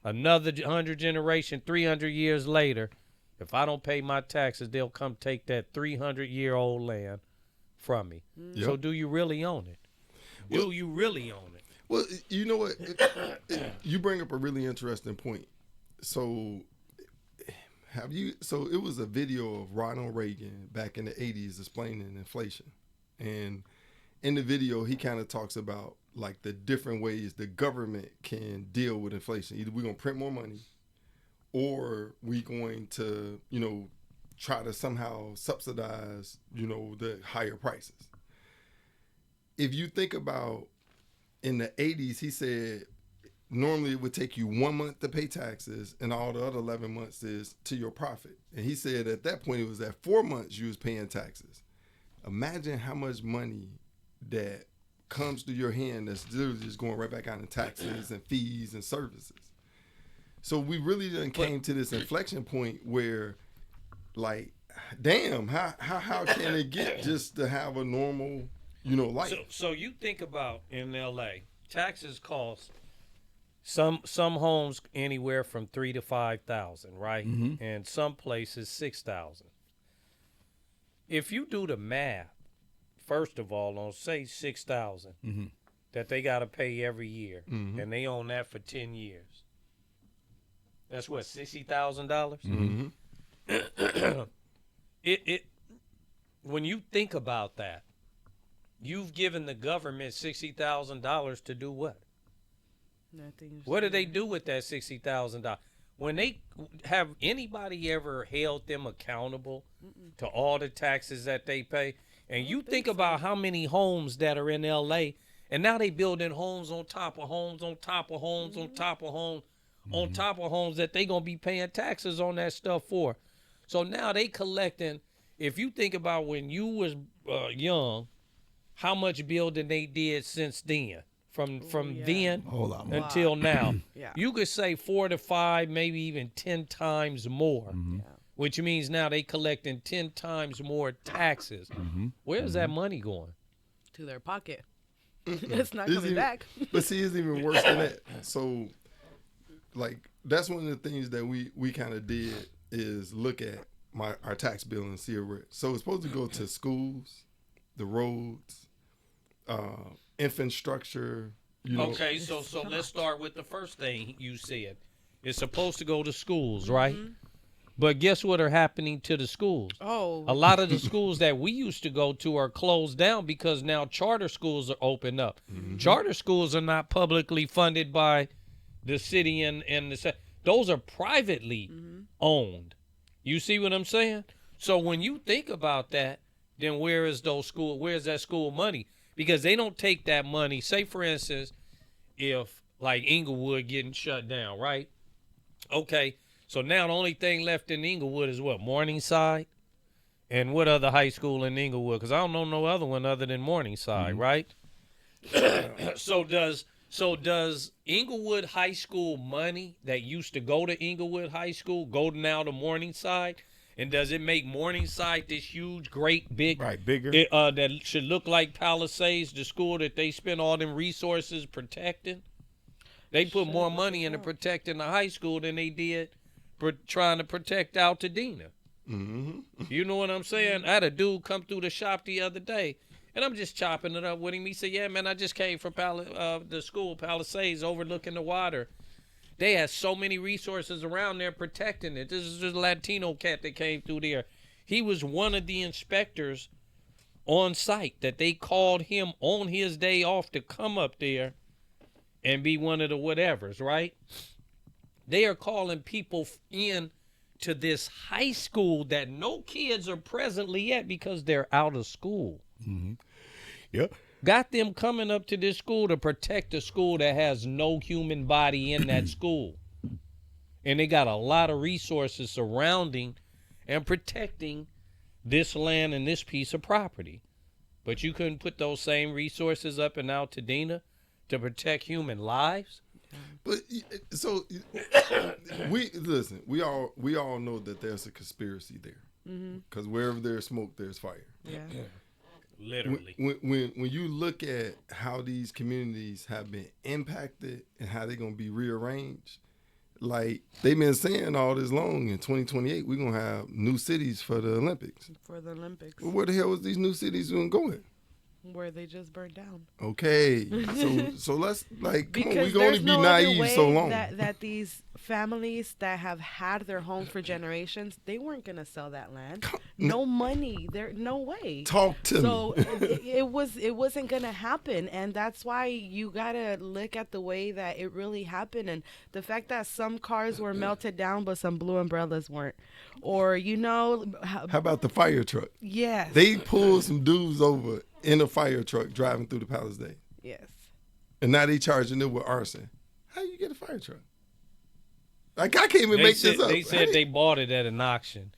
300 years later, if I don't pay my taxes, they'll come take that 300-year-old land from me. So do you really own it? Do you really own it? Well, you know what? You bring up a really interesting point. So, so it was a video of Ronald Reagan back in the 80s explaining inflation. And in the video, he kind of talks about like the different ways the government can deal with inflation. Either we're going to print more money, or we're going to, try to somehow subsidize, the higher prices. If you think about in the 80s, he said normally it would take you 1 month to pay taxes and all the other 11 months is to your profit. And he said at that point it was at 4 months you was paying taxes. Imagine how much money that comes to your hand that's literally just going right back out in taxes and fees and services. So we really done came to this inflection point where, like, damn, how can it get just to have a normal, life? So you think about in LA, taxes cost some homes anywhere from $3,000 to $5,000, right? And some places $6,000. If you do the math, first of all, on say $6,000 that they got to pay every year, and they own that for 10 years, that's what, $60,000. It when you think about that, you've given the government $60,000 to do what? nothing. What do they do with that $60,000? When they have anybody ever held them accountable to all the taxes that they pay? And you think about how many homes that are in LA, and now they building homes on top of homes on top of homes on top of homes on top of homes that they gonna be paying taxes on that stuff for. So now they collecting. If you think about when you was young, how much building they did since then, from then until now, you could say 4 to 5, maybe even 10 times more. Which means now they collecting 10 times more taxes. Where's that money going? To their pocket. It's not coming back. But see, it's even worse than that. So, like, that's one of the things that we kind of did is look at our tax bill and see where. So it's supposed to go to schools, the roads, infrastructure. Okay, so let's start with the first thing you said. It's supposed to go to schools, right? But guess what are happening to the schools? Oh. A lot of the schools that we used to go to are closed down because now charter schools are opened up. Charter schools are not publicly funded by the city and the those are privately owned. You see what I'm saying? So when you think about that, then where's that school money? Because they don't take that money. Say, for instance, if like Inglewood getting shut down, right? Okay, so now the only thing left in Inglewood is what? Morningside? And what other high school in Inglewood? Because I don't know no other one other than Morningside, right? So does Inglewood High School money that used to go to Inglewood High School go now to Morningside? And does it make Morningside this huge, great, big, bigger that should look like Palisades, the school that they spend all them resources protecting? They put more money into protecting the high school than they did trying to protect Altadena. Mm-hmm. You know what I'm saying? I had a dude come through the shop the other day, and I'm just chopping it up with him. He said, yeah, man, I just came from the school, Palisades, overlooking the water. They had so many resources around there protecting it. This is just a Latino cat that came through there. He was one of the inspectors on site that they called him on his day off to come up there and be one of the whatevers, right? They are calling people in to this high school that no kids are presently at because they're out of school. Mm-hmm. Yep. Got them coming up to this school to protect a school that has no human body in that school. And they got a lot of resources surrounding and protecting this land and this piece of property. But you couldn't put those same resources up in Altadena to protect human lives? But so we all know that there's a conspiracy there, because wherever there's smoke, there's fire. Yeah. Literally. When you look at how these communities have been impacted and how they're gonna be rearranged, like they've been saying all this long, in 2028 we're gonna have new cities for the Olympics. For the Olympics. Well, where the hell is these new cities gonna go in? Where they just burned down. Okay, so let's like come on, Because we can only there's be no other naive way so long. that these families that have had their home for generations, they weren't gonna sell that land. No money. There, no way. Talk to So me. it wasn't gonna happen, and that's why you gotta look at the way that it really happened, and the fact that some cars were melted down, but some blue umbrellas weren't, or How about the fire truck? yes, They pulled some dudes over in a fire truck driving through the Palisades, yes. and now they charging them with arson. How you get a fire truck? Like I can't even make this up. They said they bought it at an auction.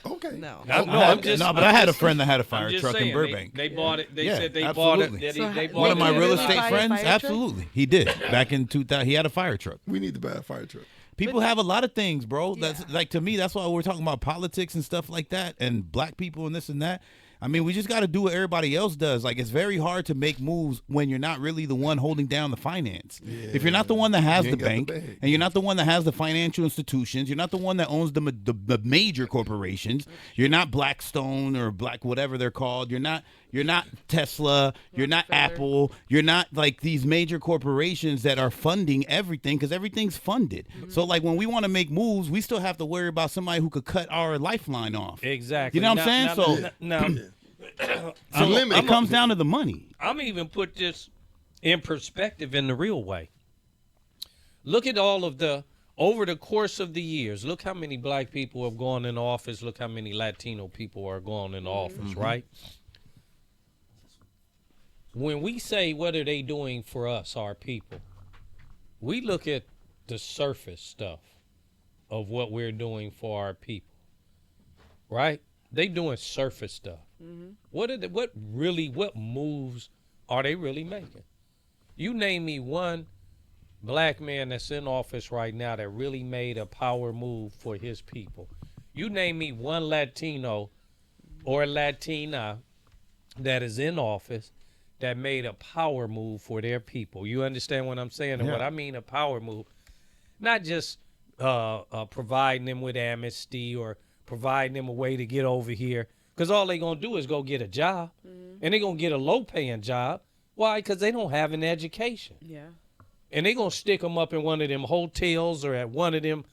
Okay. No. But I had a friend that had a fire I'm just truck saying, in Burbank. They bought it. They Yeah, said they absolutely. bought it. So They ha- bought One of it my at real an really estate buy a friends, fire truck? absolutely, he did. Back in 2000, he had a fire truck. We need to buy a fire truck. People have a lot of things, bro. Yeah. That's like, to me, that's why we're talking about politics and stuff like that, and black people and this and that. I mean, we just got to do what everybody else does. Like, it's very hard to make moves when you're not really the one holding down the finance. If you're not the one that has You the ain't got the bank, bag. and you're not the one that has the financial institutions, you're not the one that owns the major corporations. You're not Blackstone or Black whatever they're called. You're not Tesla. You're not Rockefeller. Apple. You're not like these major corporations that are funding everything, because everything's funded. So like when we want to make moves, we still have to worry about somebody who could cut our lifeline off. Exactly. You know what I'm saying? Now, It comes down to the money. I'm even put this in perspective in the real way. Look at all of over the course of the years, look how many black people have gone in office. Look how many Latino people are going in office, right? When we say what are they doing for us, our people, we look at the surface stuff of what we're doing for our people, right? They doing surface stuff. What moves are they really making? You name me one black man that's in office right now that really made a power move for his people. You name me one Latino or Latina that is in office that made a power move for their people. You understand what I'm saying? And what I mean a power move, not just providing them with amnesty or providing them a way to get over here, because all they going to do is go get a job, and they're going to get a low-paying job. Why? Because they don't have an education. Yeah. And they're going to stick them up in one of them hotels or at one of them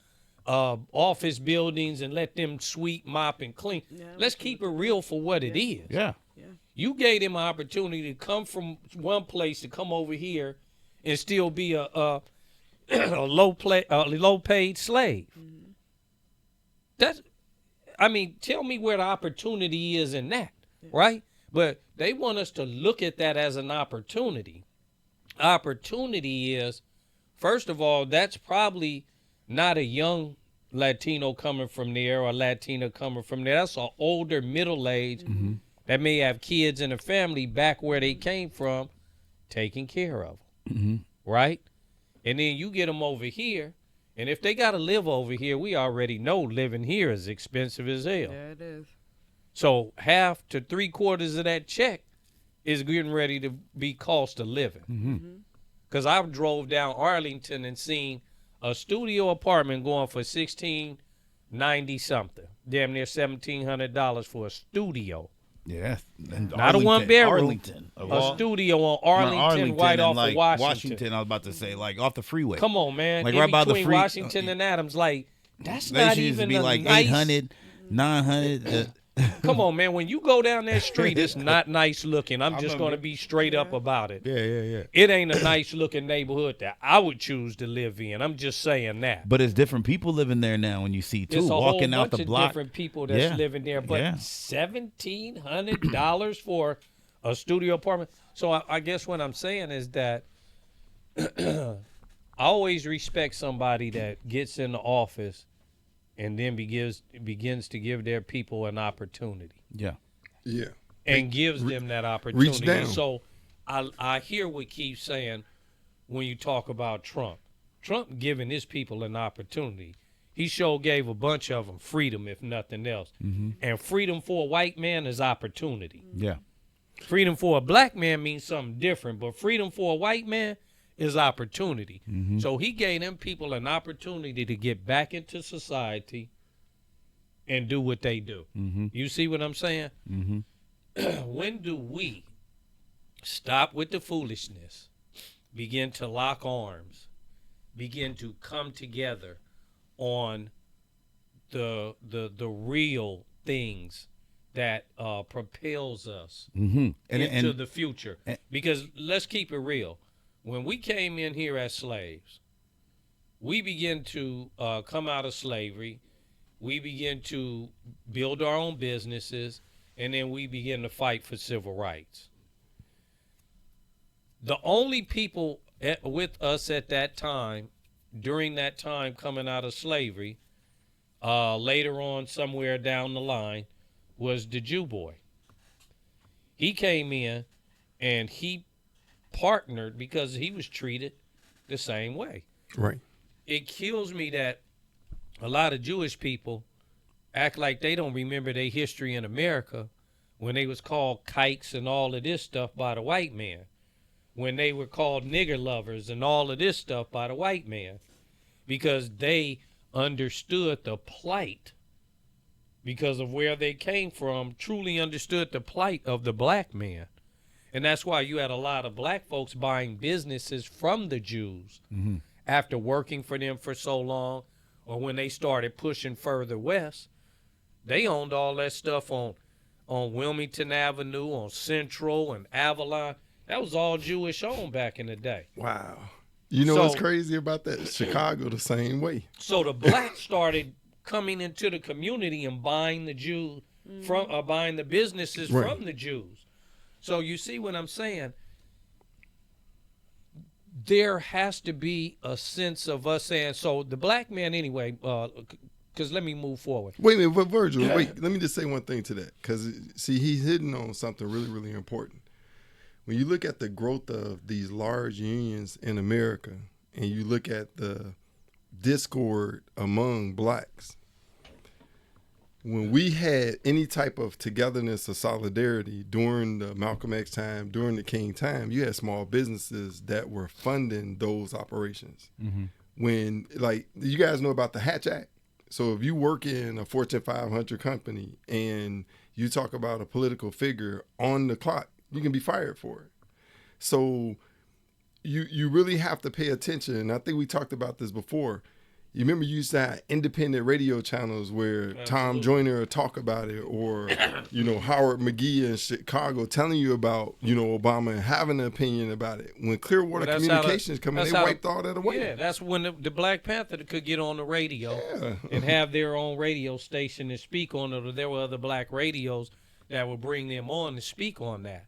office buildings and let them sweep, mop, and clean. Yeah, Let's keep it real for what it is. Yeah. You gave them an opportunity to come from one place to come over here and still be a low-paid slave. I mean, tell me where the opportunity is in that, right? But they want us to look at that as an opportunity. Opportunity is, first of all, that's probably not a young Latino coming from there or Latina coming from there. That's an older, middle-aged that may have kids in a family back where they came from, taking care of them, right? And then you get them over here, and if they got to live over here, we already know living here is expensive as hell. Yeah, it is. So half to 3/4 of that check is getting ready to be cost of living. Because I drove down Arlington and seen a studio apartment going for $1,690 something, damn near $1,700 for a studio. Yeah, and Not a one-bedroom. Arlington, A studio on Arlington, right off like of Washington. I was about to say, like off the freeway. Come on, man. Like in right by the between Washington and Adams, like that's They not used to even be a like nice. 800, 900. Come on, man. When you go down that street, it's not nice looking. I'm just going to be straight up about it. Yeah. It ain't a nice looking neighborhood that I would choose to live in. I'm just saying that. But it's different people living there now. When you see too, It's a walking whole out bunch the of block. different people that's living there. But $1,700 for a studio apartment. So I guess what I'm saying is that I always respect somebody that gets in the office and then begins to give their people an opportunity. Yeah. And gives them that opportunity. Reach down. So I hear what Keith's saying when you talk about Trump. Trump giving his people an opportunity. He sure gave a bunch of them freedom, if nothing else. And freedom for a white man is opportunity. Yeah. Freedom for a black man means something different, but freedom for a white man is opportunity. So he gave them people an opportunity to get back into society and do what they do. You see what I'm saying? When do we stop with the foolishness, begin to lock arms, begin to come together on the real things that propels us into the future? Because let's keep it real. When we came in here as slaves, we begin to come out of slavery. We begin to build our own businesses, and then we begin to fight for civil rights. The only people with us at that time, during that time coming out of slavery, later on somewhere down the line, was the Jew boy. He came in and he partnered because he was treated the same way. Right. It kills me that a lot of Jewish people act like they don't remember their history in America when they was called kikes and all of this stuff by the white man, when they were called nigger lovers and all of this stuff by the white man, because they understood the plight because of where they came from, truly understood the plight of the black man. And that's why you had a lot of black folks buying businesses from the Jews after working for them for so long, or when they started pushing further west. They owned all that stuff on Wilmington Avenue, on Central and Avalon. That was all Jewish owned back in the day. Wow. You know what's crazy about that? Chicago the same way. So the blacks started coming into the community and buying the Jews buying the businesses from the Jews. So you see what I'm saying? There has to be a sense of us saying, so the black man anyway, because let me move forward. Wait a minute, but Virgil, wait, let me just say one thing to that. Because, see, he's hitting on something really, really important. When you look at the growth of these large unions in America, and you look at the discord among blacks, when we had any type of togetherness or solidarity during the Malcolm X time, during the King time, you had small businesses that were funding those operations. When, like, you guys know about the Hatch Act. So if you work in a Fortune 500 company and you talk about a political figure on the clock, you can be fired for it. So you really have to pay attention. And I think we talked about this before. You remember you used to have independent radio channels where Tom Joyner would talk about it, or, Howard McGee in Chicago telling you about, Obama and having an opinion about it. When Clearwater Communications come in, they wiped all that away. Yeah, that's when the Black Panther could get on the radio and have their own radio station and speak on it, or there were other black radios that would bring them on to speak on that.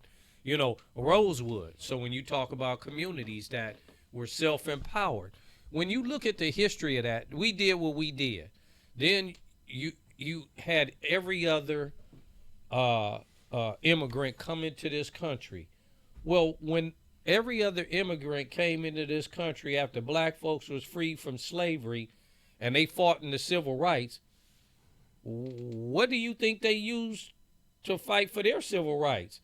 Rosewood. So when you talk about communities that were self-empowered, when you look at the history of that, we did what we did. Then you had every other immigrant come into this country. Well, when every other immigrant came into this country after black folks was freed from slavery and they fought in the civil rights, what do you think they used to fight for their civil rights?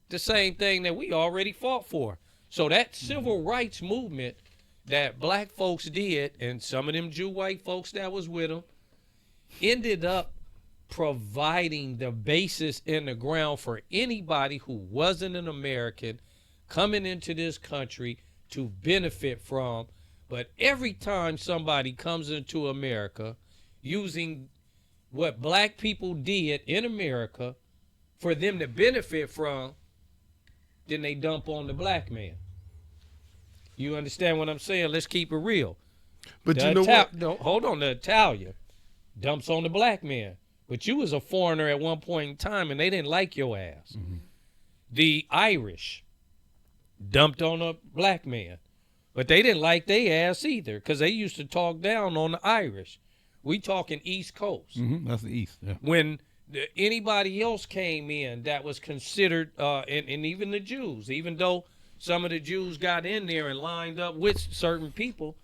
The same thing that we already fought for. So that civil rights movement that black folks did, and some of them Jew white folks that was with them, ended up providing the basis in the ground for anybody who wasn't an American coming into this country to benefit from. But every time somebody comes into America using what black people did in America for them to benefit from, then they dump on the black man. You understand what I'm saying? Let's keep it real. But you know what? No, hold on. The Italian dumps on the black man. But you was a foreigner at one point in time, and they didn't like your ass. Mm-hmm. The Irish dumped on a black man. But they didn't like their ass either, because they used to talk down on the Irish. We talking East Coast. Mm-hmm. That's the East, yeah. When anybody else came in that was considered, and even the Jews, even though some of the Jews got in there and lined up with certain people,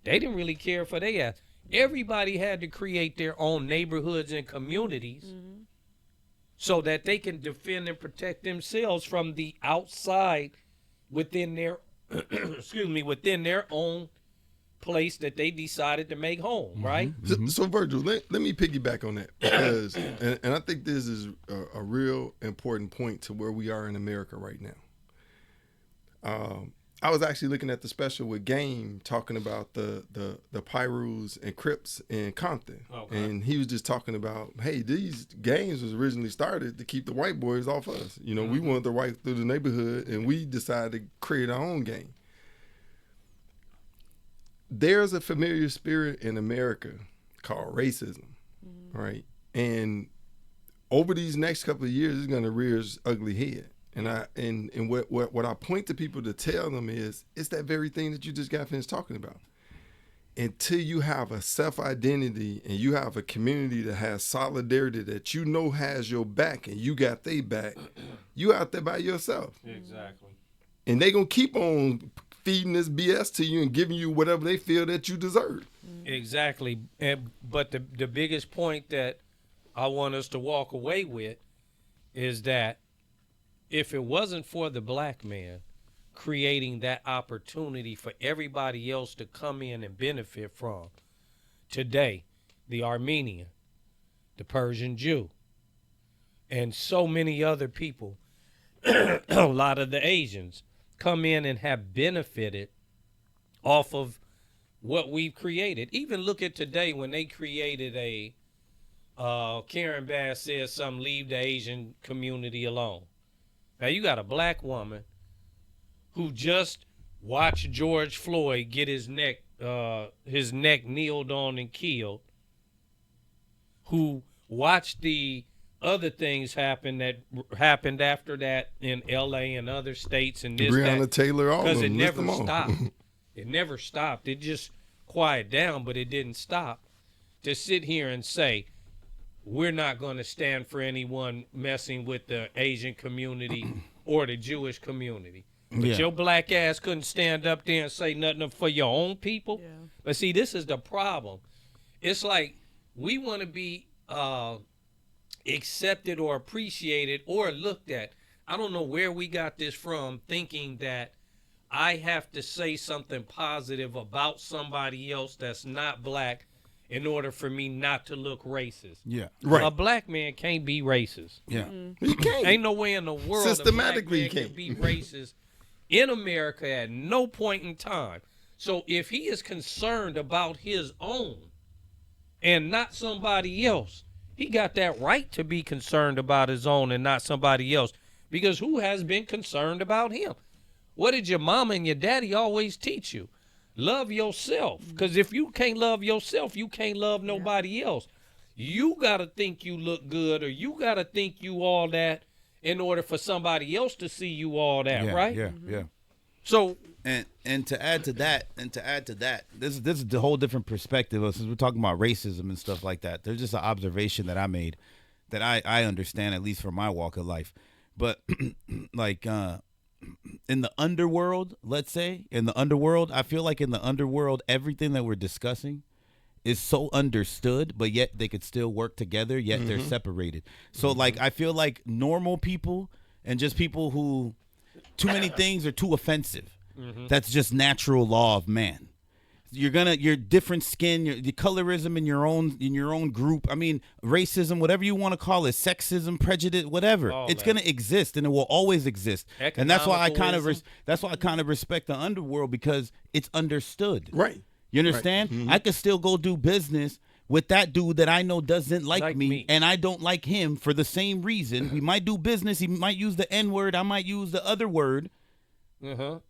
they didn't really care for their ass. Everybody had to create their own neighborhoods and communities so that they can defend and protect themselves from the outside within their within their own place that they decided to make home, right? So Virgil, let me piggyback on that, because and I think this is a real important point to where we are in America right now. I was actually looking at the special with Game talking about the Pyrus and Crips in Compton. Okay. And he was just talking about, hey, these gangs was originally started to keep the white boys off us. We wanted to right through the neighborhood, and we decided to create our own gang. There's a familiar spirit in America called racism, right? And over these next couple of years, it's going to rear its ugly head. And what I point to people to tell them is, it's that very thing that you just got finished talking about. Until you have a self-identity and you have a community that has solidarity, that has your back and you got their back, you out there by yourself. Exactly. And they gonna keep on feeding this BS to you and giving you whatever they feel that you deserve. Exactly. But the biggest point that I want us to walk away with is that if it wasn't for the black man creating that opportunity for everybody else to come in and benefit from, today, the Armenian, the Persian Jew, and so many other people, a lot of the Asians, come in and have benefited off of what we've created. Even look at today when they created Karen Bass says something, leave the Asian community alone. Now you got a black woman who just watched George Floyd get his neck kneeled on and killed, who watched the other things happen that happened after that in L.A. and other states and this, Breonna that, Taylor, all because of it them, never stopped. It never stopped. It just quieted down, but it didn't stop. To sit here and say, we're not going to stand for anyone messing with the Asian community or the Jewish community. But your black ass couldn't stand up there and say nothing for your own people. Yeah. But see, this is the problem. It's like we want to be accepted or appreciated or looked at. I don't know where we got this from, thinking that I have to say something positive about somebody else that's not black in order for me not to look racist. Yeah. Right. A black man can't be racist. Yeah. He can't. Ain't no way in the world Systematically a black man can be racist in America at no point in time. So if he is concerned about his own and not somebody else, he got that right to be concerned about his own and not somebody else. Because who has been concerned about him? What did your mama and your daddy always teach you? Love yourself. Because if you can't love yourself, you can't love nobody else. You got to think you look good, or you got to think you all that in order for somebody else to see you all that, right? Yeah. So and to add to that, this is the whole different perspective. Since we're talking about racism and stuff like that, there's just an observation that I made that I understand, at least from my walk of life. But like in the underworld, let's say, I feel like in the underworld, everything that we're discussing is so understood, but yet they could still work together, yet they're separated. So like I feel like normal people and just people who too many things are too offensive. That's just natural law of man. Your different skin, the colorism in your own group. I mean, racism, whatever you want to call it, sexism, prejudice, whatever. It's gonna exist, and it will always exist. And that's why I kind of respect the underworld, because it's understood. Right. You understand? Right. I could still go do business with that dude that I know doesn't like me, and I don't like him for the same reason. We might do business. He might use the N word. I might use the other word.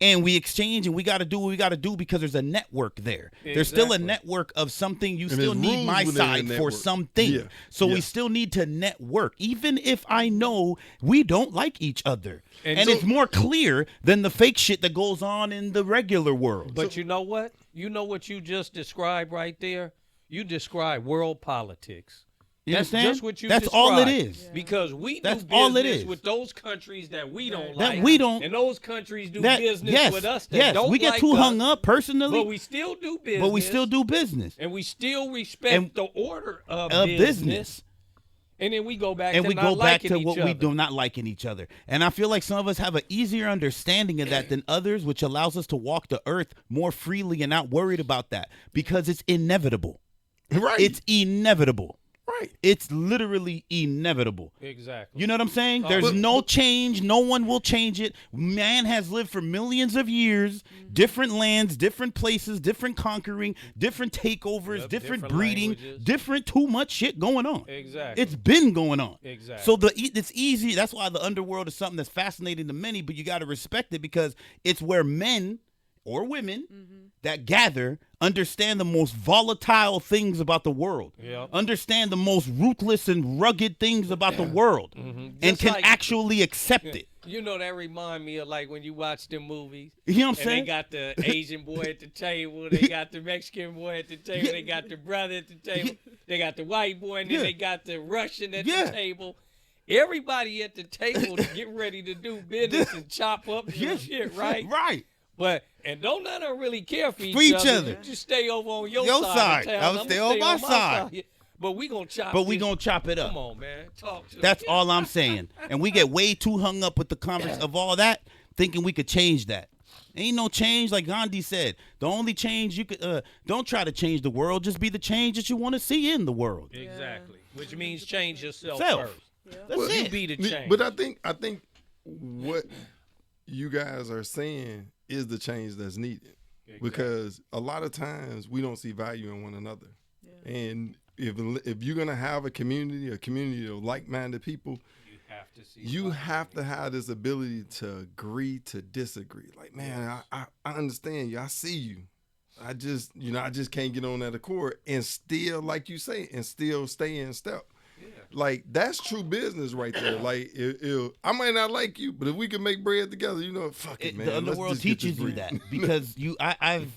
And we exchange, and we got to do what we got to do because there's a network there. Exactly. There's still a network of something. You still need my side for something. Yeah. So we still need to network, even if I know we don't like each other. And it's more clear than the fake shit that goes on in the regular world. But you know what? You know what you just described right there? You described world politics. You That's understand? just what you That's described. all it is. Because we That's do all it business is. with those countries that we don't That like. we don't. And those countries do That, business yes, with us that yes. don't We get like too us, hung up personally. But we still do business. And we still respect the order of business. And then we go back and to we not go back liking to each what other. we do not like in each other. And I feel like some of us have an easier understanding of that than others, which allows us to walk the earth more freely and not worried about that, because it's inevitable. Right. It's inevitable. Right. It's literally inevitable. Exactly. You know what I'm saying? There's no change. No one will change it. Man has lived for millions of years, different lands, different places, different conquering, different takeovers, different breeding, languages. different too much shit going on. Exactly. It's been going on. Exactly. So it's easy. That's why the underworld is something that's fascinating to many, but you got to respect it, because it's where men or women that gather understand the most volatile things about the world, understand the most ruthless and rugged things about the world, and can actually accept it. You know, that remind me of like when you watch them movies. You know what I'm and saying? They got the Asian boy at the table. They got the Mexican boy at the table. They got the brother at the table. They got the white boy, and then they got the Russian at the table. Everybody at the table to get ready to do business and chop up some shit, right? Right. But don't none of them really care for each other. You just stay over on your side. I would stay on my side. But we gonna chop. Chop it up. Come on, man. Talk to That's me. all I'm saying. And we get way too hung up with the converse of all that, thinking we could change that. Ain't no change, like Gandhi said. The only change you could don't try to change the world. Just be the change that you want to see in the world. Exactly. Which means change yourself Self. first. That's You it. be the change. But I think what you guys are saying is the change that's needed. Exactly. Because a lot of times we don't see value in one another. Yeah. And if you're gonna have a community of like-minded people, you have to have this ability to agree to disagree. Like, man, I understand you. I see you. I just can't get on that accord and still, like you say, and still stay in step. Yeah. Like, that's true business right there. Like, I might not like you, but if we can make bread together, fuck it, man. The underworld teaches you that, because I've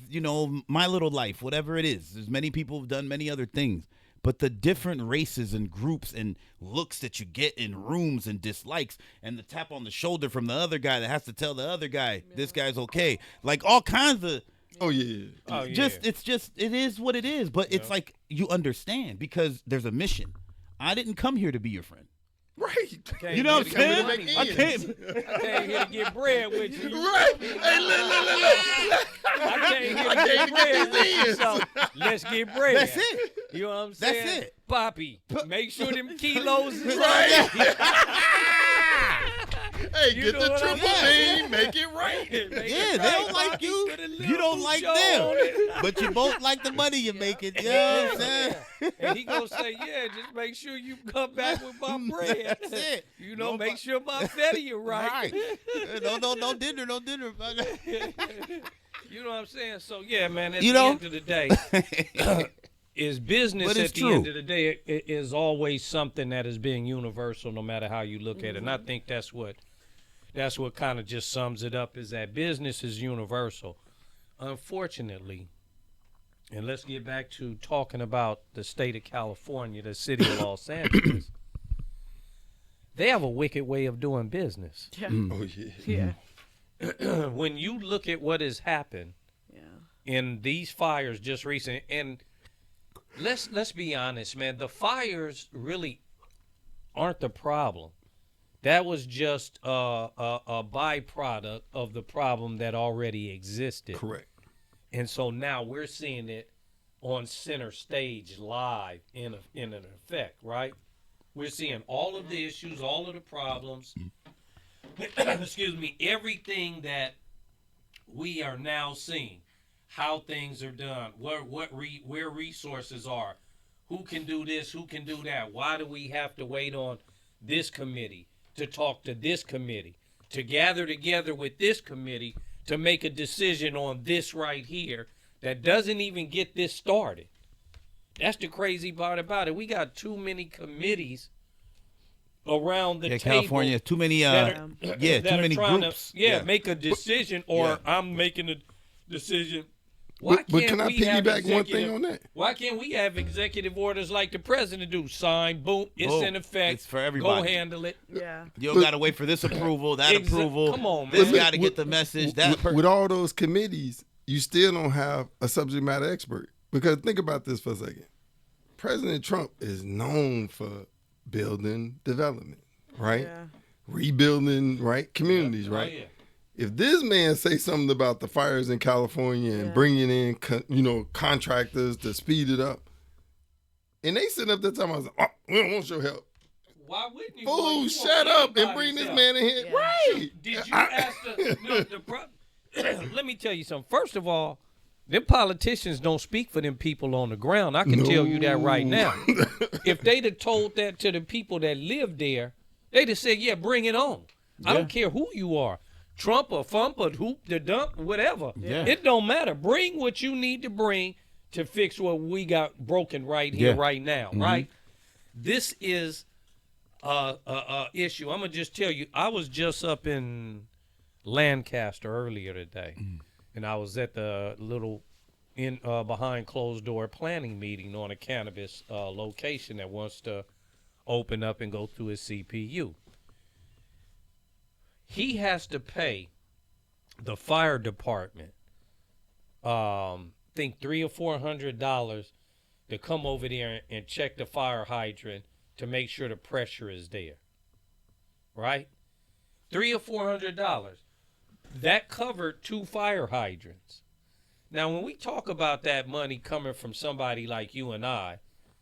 my little life, whatever it is. There's many people who've done many other things, but the different races and groups and looks that you get in rooms and dislikes, and the tap on the shoulder from the other guy that has to tell the other guy this guy's okay, like all kinds of. Oh yeah. It is what it is, but it's like you understand because there's a mission. I didn't come here to be your friend. Right. You know what I'm saying? I came here to get bread with you. Right. Hey, look. I came here to get bread with you, so let's get bread. That's it. You know what I'm saying? That's it. Poppy, make sure them kilos is right. Hey, You get know the what I'm triple saying? beam, make it right. Make Yeah, it they right, don't like Poppy, you. put a little You don't like like show them. on it. But you both like the money you're making. You know what I'm saying? And he gonna say, yeah, just make sure you come back with my bread. That's it. You know, No, make sure my fetty is right. No dinner. You know what I'm saying? So yeah, man. At You the know? end of the day, is business But at it's the true. end of the day is always something that is being universal, no matter how you look at it. And I think that's what kind of just sums it up, is that business is universal. Unfortunately, and let's get back to talking about the state of California, the city of Los Angeles. They have a wicked way of doing business. Yeah. Oh yeah. Yeah. When you look at what has happened in these fires just recent, and let's be honest, man, the fires really aren't the problem. That was just a byproduct of the problem that already existed. Correct. And so now we're seeing it on center stage live in an effect, right? We're seeing all of the issues, all of the problems, excuse me, everything that we are now seeing, how things are done, where resources are, who can do this, who can do that. Why do we have to wait on this committee to talk to this committee, to gather together with this committee to make a decision on this right here that doesn't even get this started? That's the crazy part about it. We got too many committees around the table. California, too many that too are many trying groups. to make a decision, or I'm making a decision. Why But can't can I we have piggyback one thing executive- on that? Why can't we have executive orders like the president do? Sign, boom, it's Boom. in effect. It's for everybody. Go handle it. Yeah. You don't got to wait for this approval, that approval. Come on, This man. got to get the message. With all those committees, you still don't have a subject matter expert. Because think about this for a second. President Trump is known for building development, right? Yeah. Rebuilding, right? Communities, right? Oh, yeah. If this man say something about the fires in California and bringing in, contractors to speed it up, and they sit up there talking about, oh, we don't want your help. Why wouldn't you? Fool, Boy, you shut want up and anybody's bring this help. man in here. Yeah. Right. Did you ask let me tell you something. First of all, them politicians don't speak for them people on the ground. I can tell you that right now. If they'd have told that to the people that live there, they'd have said, yeah, bring it on. I don't care who you are. Trump or Fump or Hoop the Dump, whatever. Yeah. It don't matter. Bring what you need to bring to fix what we got broken right here, right now, right? This is a issue. I'm going to just tell you, I was just up in Lancaster earlier today, and I was at the little behind closed door planning meeting on a cannabis location that wants to open up and go through his CPU. He has to pay the fire department, think $300 or $400 to come over there and check the fire hydrant to make sure the pressure is there. Right? $300 or $400. That covered 2 fire hydrants. Now, when we talk about that money coming from somebody like you and I,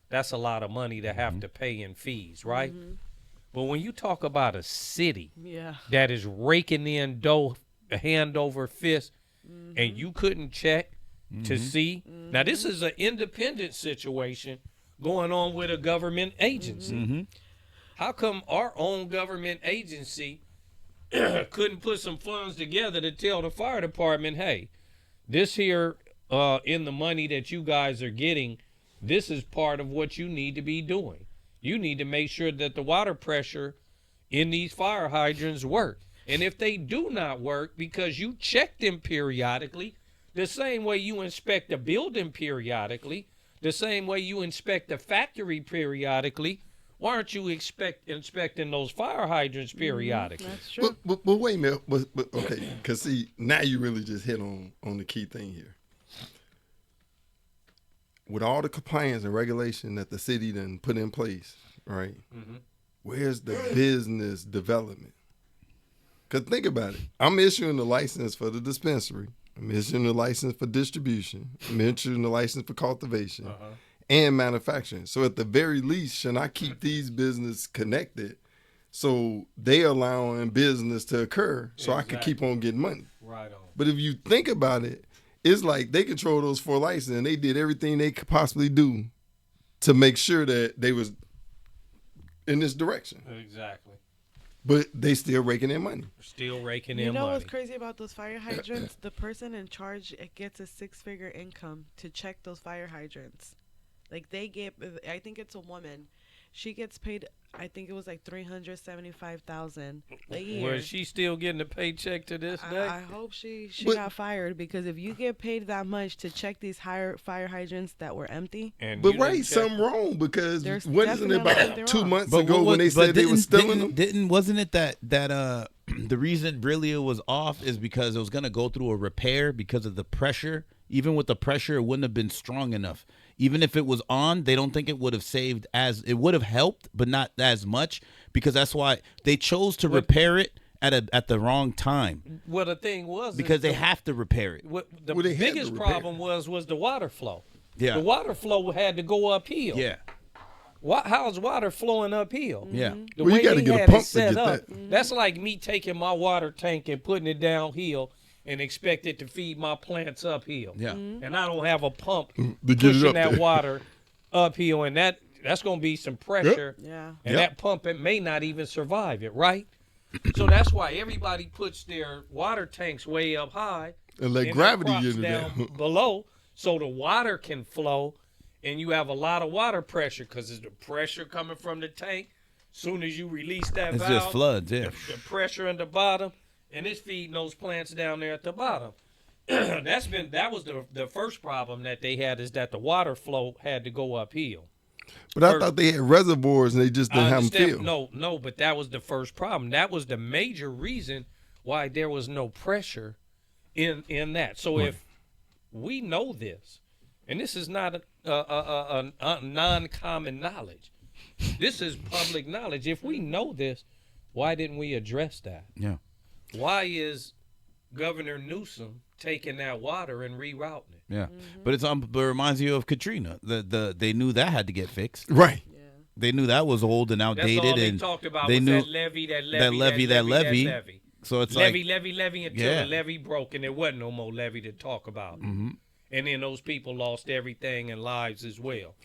that's a lot of money to have to pay in fees, right? But when you talk about a city that is raking in dough hand over fist, and you couldn't check to see. Now, this is an independent situation going on with a government agency. How come our own government agency couldn't put some funds together to tell the fire department, hey, this here in the money that you guys are getting, this is part of what you need to be doing. You need to make sure that the water pressure in these fire hydrants work. And if they do not work, because you check them periodically, the same way you inspect a building periodically, the same way you inspect a factory periodically, why aren't you inspecting those fire hydrants periodically? That's true. But wait a minute. But okay, because see, now you really just hit on the key thing here. With all the compliance and regulation that the city done put in place, right? Where's the business development? Because think about it. I'm issuing the license for the dispensary. I'm issuing the license for distribution. I'm issuing the license for cultivation and manufacturing. So at the very least, should I keep these businesses connected so they allowing business to occur so I can keep on getting money? Right on. But if you think about it, it's like they control those 4 licenses, and they did everything they could possibly do to make sure that they was in this direction. Exactly. But they still raking their money. Still raking You in know money. what's crazy about those fire hydrants? The person in charge gets a 6-figure income to check those fire hydrants. Like they get, I think it's a woman. She gets paid. I think it was like $375,000 a year. Was she still getting a paycheck to this day? I hope she But- got fired, because if you get paid that much to check these fire hydrants that were empty, And But you didn't right, check- something wrong because There's wasn't it definitely about something 2 wrong. months But ago what- when they but said they was stealing them? Wasn't it that the reason really it was off is because it was gonna go through a repair because of the pressure. Even with the pressure, it wouldn't have been strong enough. Even if it was on, they don't think it would have saved as it would have helped, but not as much, because that's why they chose to repair it at the wrong time, Well, the thing was because is they the- have to repair it. What the Well, they had to biggest repair problem was the water flow. Yeah. The water flow had to go uphill. Yeah, How's water flowing uphill? yeah. The Well, you way gotta they get a had pump it to set get up, that. that's like me taking my water tank and putting it downhill and expect it to feed my plants uphill. Yeah. And I don't have a pump To get it pushing up that there. water uphill, and that's going to be some pressure. yeah. And Yep. that pump, it may not even survive it, right? So that's why everybody puts their water tanks way up high And let and gravity their get crops it down down. below, so the water can flow, and you have a lot of water pressure because it's the pressure coming from the tank. Soon as you release that It's valve, just floods. Yeah, the pressure in the bottom, and it's feeding those plants down there at the bottom. That was the first problem that they had, is that the water flow had to go uphill. But I thought they had reservoirs and they just didn't I have them understand. filled. No, but that was the first problem. That was the major reason why there was no pressure in that. So if we know this, and this is not a non-common knowledge, this is public knowledge. If we know this, why didn't we address that? yeah. Why is Governor Newsom taking that water and rerouting it? Yeah, but but it reminds you of Katrina. They knew that had to get fixed. Right. They knew that was old and That's outdated, all they and talked about they was knew that levy. So it's levy like until the levy broke, and there wasn't no more levy to talk about. Mm-hmm. And then those people lost everything and lives as well.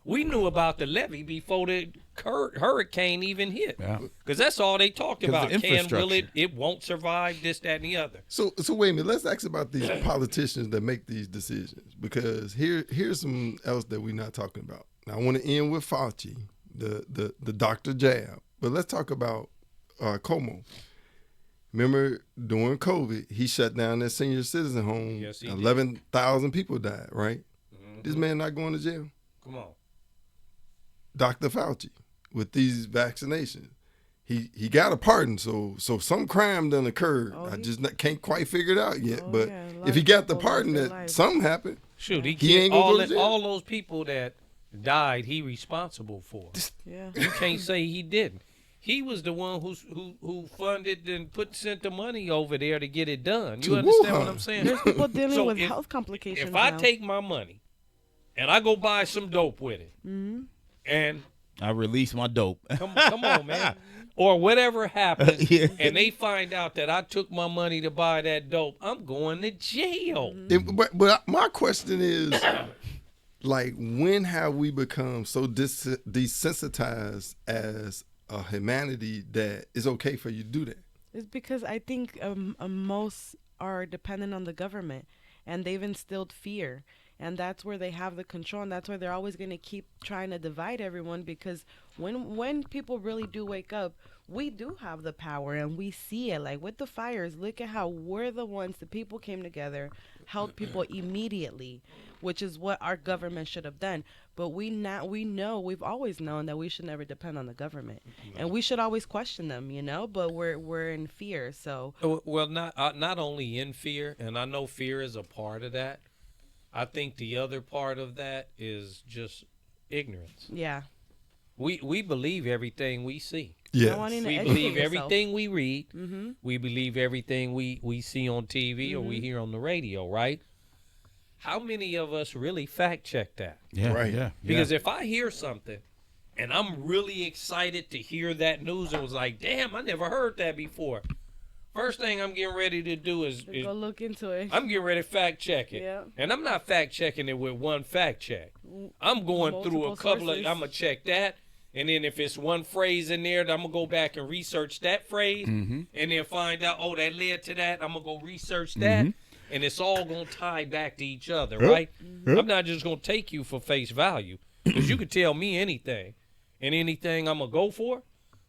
We knew about the levy before the hurricane even hit. Yeah. Because that's all they talked 'Cause about. the Will it? infrastructure. It won't survive this, that, and the other. So wait a minute. Let's ask about these politicians that make these decisions, because here's some else that we're not talking about. Now, I want to end with Fauci, the Dr. Jab, but let's talk about Como. Remember, during COVID, he shut down that senior citizen home. Yes, he did. 11,000 people died. Right? Mhm. This man not going to jail. Come on. Dr. Fauci, with these vaccinations. He got a pardon, so some crime done occurred. Oh, I he- just can't quite figure it out yet. Oh, but yeah, a lot if he of got the people pardon, lost their that lives. something happened. Shoot, he He ain't gonna all, go to jail. all those people that died, he responsible for. Yeah. You can't say he didn't. He was the one who funded and sent the money over there to get it done. You To understand Wuhan. what I'm saying? There's people dealing So with if- health complications. If I now. take my money and I go buy some dope with it, Mm-hmm. and I released my dope. come on, man, or whatever happens, Yeah. and they find out that I took my money to buy that dope, I'm going to jail. But my question is, like, when have we become so desensitized as a humanity that it's okay for you to do that? It's because I think most are dependent on the government, and they've instilled fear, and that's where they have the control, and that's why they're always going to keep trying to divide everyone, because when people really do wake up, we do have the power, and we see it. Like with the fires, look at how we're the ones, the people came together, helped people immediately, which is what our government should have done. But we've always known that we should never depend on the government, and we should always question them, but we're in fear. So Well, not only in fear, and I know fear is a part of that. I think the other part of that is just ignorance. yeah, We believe everything we see. Yes. wanting to We educate believe yourself. everything we read. Mm-hmm. We believe everything we see on TV or we hear on the radio, right? How many of us really fact check that? Yeah, Right. yeah. Because if I hear something and I'm really excited to hear that news and was like, damn, I never heard that before. First thing I'm getting ready to do is Go look into it. I'm getting ready to fact check it. Yeah. And I'm not fact checking it with one fact check. I'm going through a Multiple couple sources. I'm going to check that. And then if it's one phrase in there, I'm going to go back and research that phrase. And then find out, oh, that led to that. I'm going to go research that. And it's all going to tie back to each other, right? I'm not just going to take you for face value. Because you could tell me anything. And anything I'm going to go for?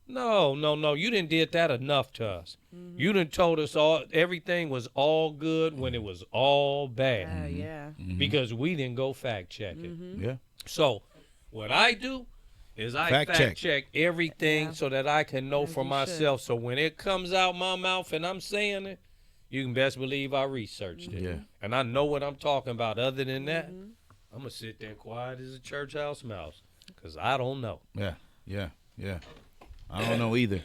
No. You didn't did that enough to us. You done told us everything was all good when it was all bad. Yeah. Because we didn't go fact check it. Yeah. So what I do is I fact check everything so that I can know for myself. So when it comes out my mouth and I'm saying it, you can best believe I researched it. Yeah. And I know what I'm talking about. Other than that, I'm going to sit there quiet as a church house mouse because I don't know. Yeah. I don't know either.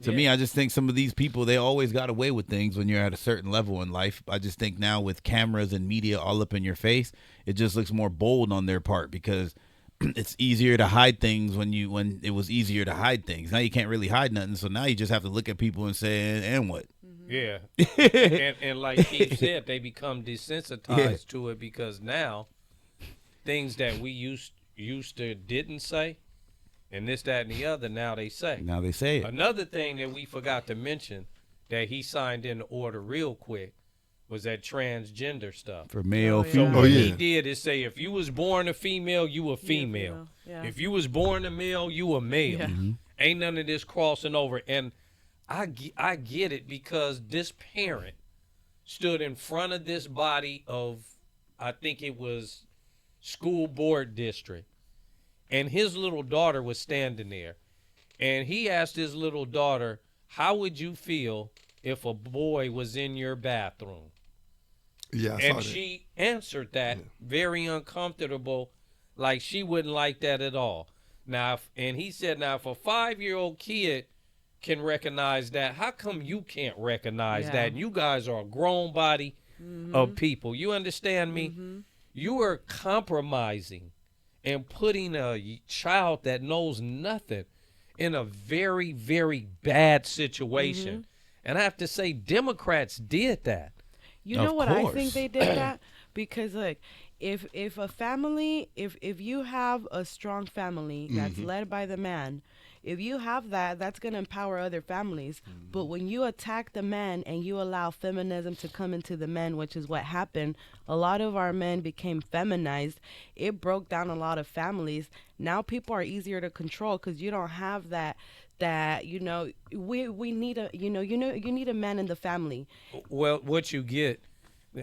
To me, I just think some of these people, they always got away with things when you're at a certain level in life. I just think now with cameras and media all up in your face, it just looks more bold on their part because it's easier to hide things when it was easier to hide things. Now you can't really hide nothing, so now you just have to look at people and say, and what? Yeah. and like Keith said, they become desensitized to it because now things that we used to didn't say, and this, that, and the other, now they say. Now they say it. Another thing that we forgot to mention that he signed into order real quick was that transgender stuff. For male, yeah. female. What he did is say if you was born a female, you a female. female, yeah. If you was born a male, you a male. Yeah. Ain't none of this crossing over. And I get it because this parent stood in front of this body of, I think it was school board district. And his little daughter was standing there. And he asked his little daughter, how would you feel if a boy was in your bathroom? Yeah, I saw And that. she answered that very uncomfortable, like she wouldn't like that at all. Now, and he said, now, if a 5-year-old kid can recognize that, how come you can't recognize that? And you guys are a grown body of people. You understand me? You are compromising and putting a child that knows nothing in a very, very bad situation. And I have to say, Democrats did that. You know Of what I course. think they did that? Because look, if a family, if you have a strong family that's led by the man, if you have that, that's going to empower other families. But when you attack the man and you allow feminism to come into the men, which is what happened, a lot of our men became feminized. It broke down a lot of families. Now people are easier to control because you don't have that you know, we need a you need a man in the family. Well, what you get,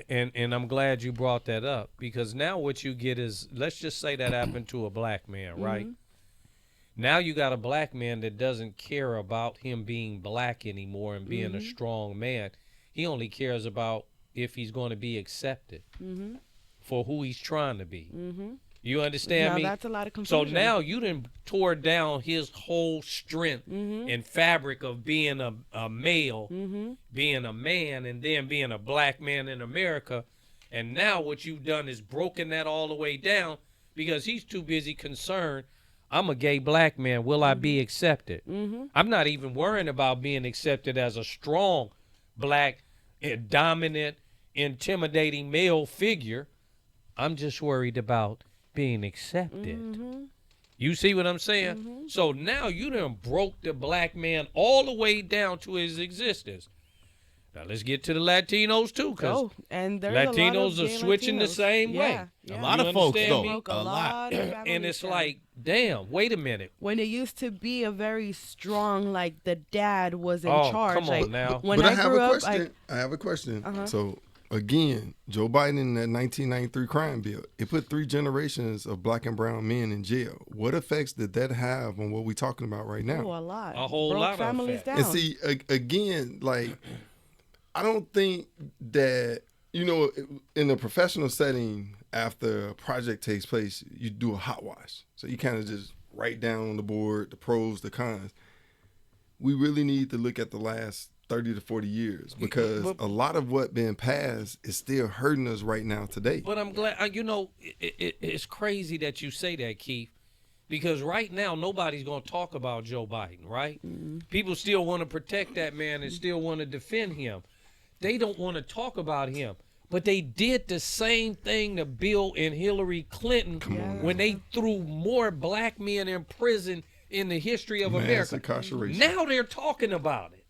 and I'm glad you brought that up, because now what you get is, let's just say that happened to a black man, right? Now you got a black man that doesn't care about him being black anymore and being a strong man. He only cares about if he's going to be accepted for who he's trying to be. You understand Now me? that's a lot of So confusion. now you done tore down his whole strength and fabric of being a male, being a man, and then being a black man in America. And now what you've done is broken that all the way down because he's too busy concerned. I'm a gay black man. Will I be accepted? I'm not even worrying about being accepted as a strong black, dominant, intimidating male figure. I'm just worried about being accepted. You see what I'm saying? So now you done broke the black man all the way down to his existence. Now let's get to the Latinos too, because and there's a lot of Latinos are gay switching the Latinos. same way. Yeah, yeah. A lot You of folks, understand though. me? Broke A lot. of And families it's down. like, damn, wait a minute. When it used to be a very strong, like the dad was in Oh, charge. come on like, now. When But I I have grew a up, question. I have a question. So again, Joe Biden in that 1993 crime bill, it put 3 generations of black and brown men in jail. What effects did that have on what we're talking about right now? a lot. A whole Broke lot of families effects. down. And see, again, like, I don't think that, you know, in a professional setting, after a project takes place, you do a hot wash. So you kind of just write down on the board the pros, the cons. We really need to look at the last 30 to 40 years because a lot of what been passed is still hurting us right now today. But I'm glad, you know, it's crazy that you say that, Keith. Because right now, nobody's going to talk about Joe Biden, right? People still want to protect that man and still want to defend him. They don't want to talk about him. But they did the same thing to Bill and Hillary Clinton when they threw more black men in prison in the history of Mass America. incarceration. Now they're talking about it.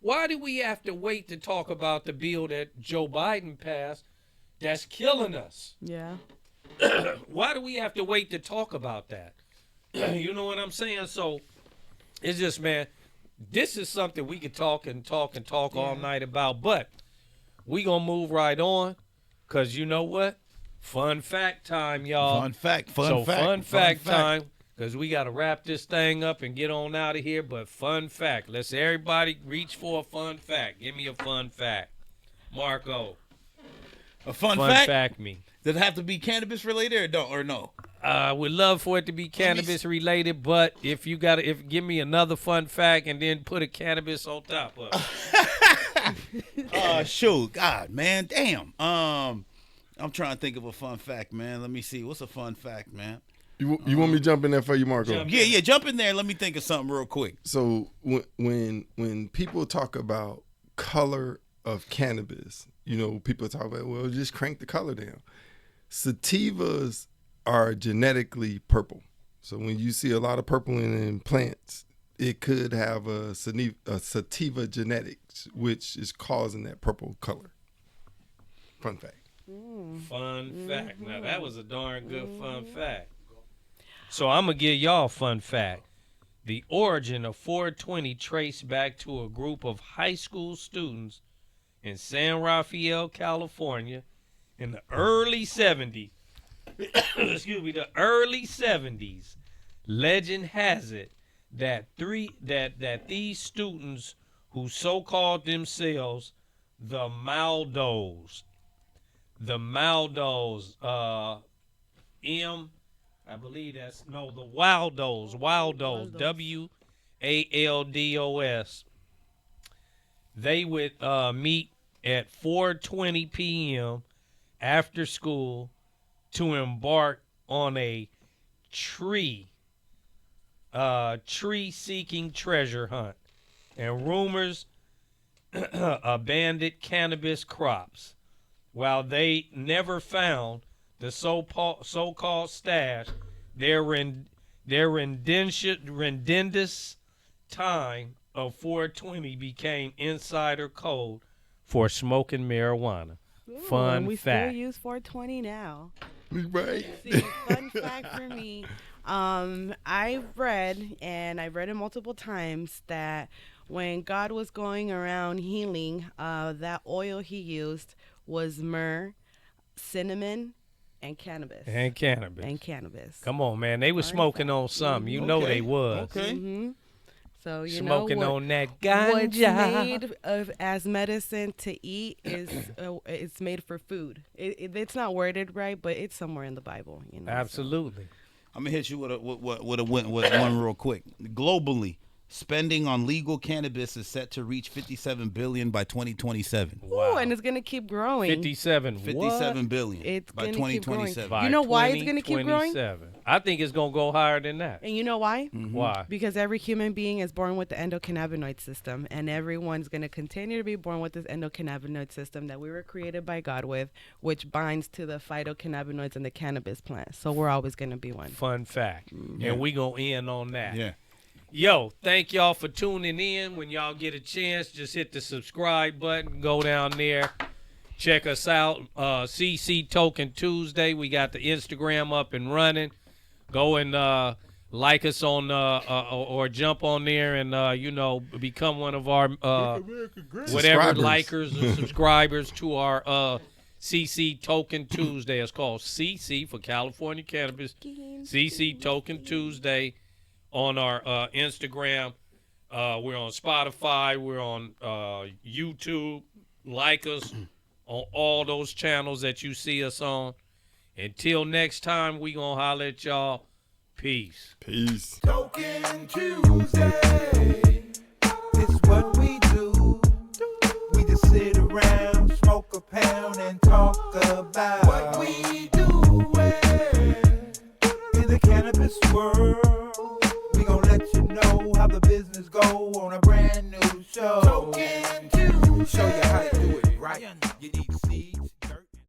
Why do we have to wait to talk about the bill that Joe Biden passed that's killing us? Yeah. Why do we have to wait to talk about that? You know what I'm saying? So it's just, man, this is something we could talk all night about, but we gonna move right on, because you know what? Fun fact time, y'all. Fun fact. Fun fact time, because we got to wrap this thing up and get on out of here. But fun fact. Let's everybody reach for a fun fact. Give me a fun fact. Marco. A fun fact? Me. Does it have to be cannabis related or no? I would love for it to be cannabis related, but if give me another fun fact and then put a cannabis on top of it. Shoot. God, man. Damn. I'm trying to think of a fun fact, man. Let me see. What's a fun fact, man? You want me to jump in there for you, Marco? Yeah. Jump in there. Let me think of something real quick. So when people talk about color of cannabis, people talk about, well, just crank the color down. Sativas are genetically purple. So when you see a lot of purple in plants, it could have a sativa genetics, which is causing that purple color. Fun fact. Fun fact. Now, that was a darn good fun fact. So I'm going to give y'all a fun fact. The origin of 420 traced back to a group of high school students in San Rafael, California in the early 70s. Excuse me, the early 70s. Legend has it that these students who so-called themselves the Waldos, the Waldos, WALDOS. They would meet at 4:20 p.m. after school to embark on a tree-seeking treasure hunt, and rumors abandoned cannabis crops. While they never found the so-called stash, their rendendous time of 420 became insider code for smoking marijuana. Fun we fact. still use 420 now. Right. See, fun fact for me. I've read it multiple times, that when God was going around healing, that oil he used was myrrh, cinnamon, and cannabis. And cannabis. Come on, man. They was smoking on something. You know they was. Okay. Mm-hmm. So Smoking on that what's ganja. made as medicine to eat is it's made for food. It's not worded right, but it's somewhere in the Bible. Absolutely. I'm gonna hit you with one real quick. Globally, spending on legal cannabis is set to reach $57 billion by 2027. Wow. Ooh, and it's gonna keep growing. 57 billion it's by gonna keep growing. 2027. You know why it's gonna keep growing? I think it's gonna go higher than that. And you know why? Mm-hmm. Why? Because every human being is born with the endocannabinoid system, and everyone's going to continue to be born with this endocannabinoid system that we were created by God with, which binds to the phytocannabinoids in the cannabis plant. So we're always going to be one. Fun fact. Yeah. And we gonna end on that. Yeah. Yo, thank y'all for tuning in. When y'all get a chance, just hit the subscribe button. Go down there. Check us out. CC Token Tuesday. We got the Instagram up and running. Go and like us on or jump on there and become one of our whatever likers or subscribers to our CC Token Tuesday. It's called CC for California Cannabis. CC Token Tuesday on our Instagram. We're on Spotify. We're on YouTube. Like us on all those channels that you see us on. Until next time, we gonna holler at y'all. Peace. Peace. Token Tuesday. It's what we do. We just sit around, smoke a pound, and talk about what we do in the cannabis cannabis world. We gon' let you know how the business go on a brand new show. Show you how to do it right. You need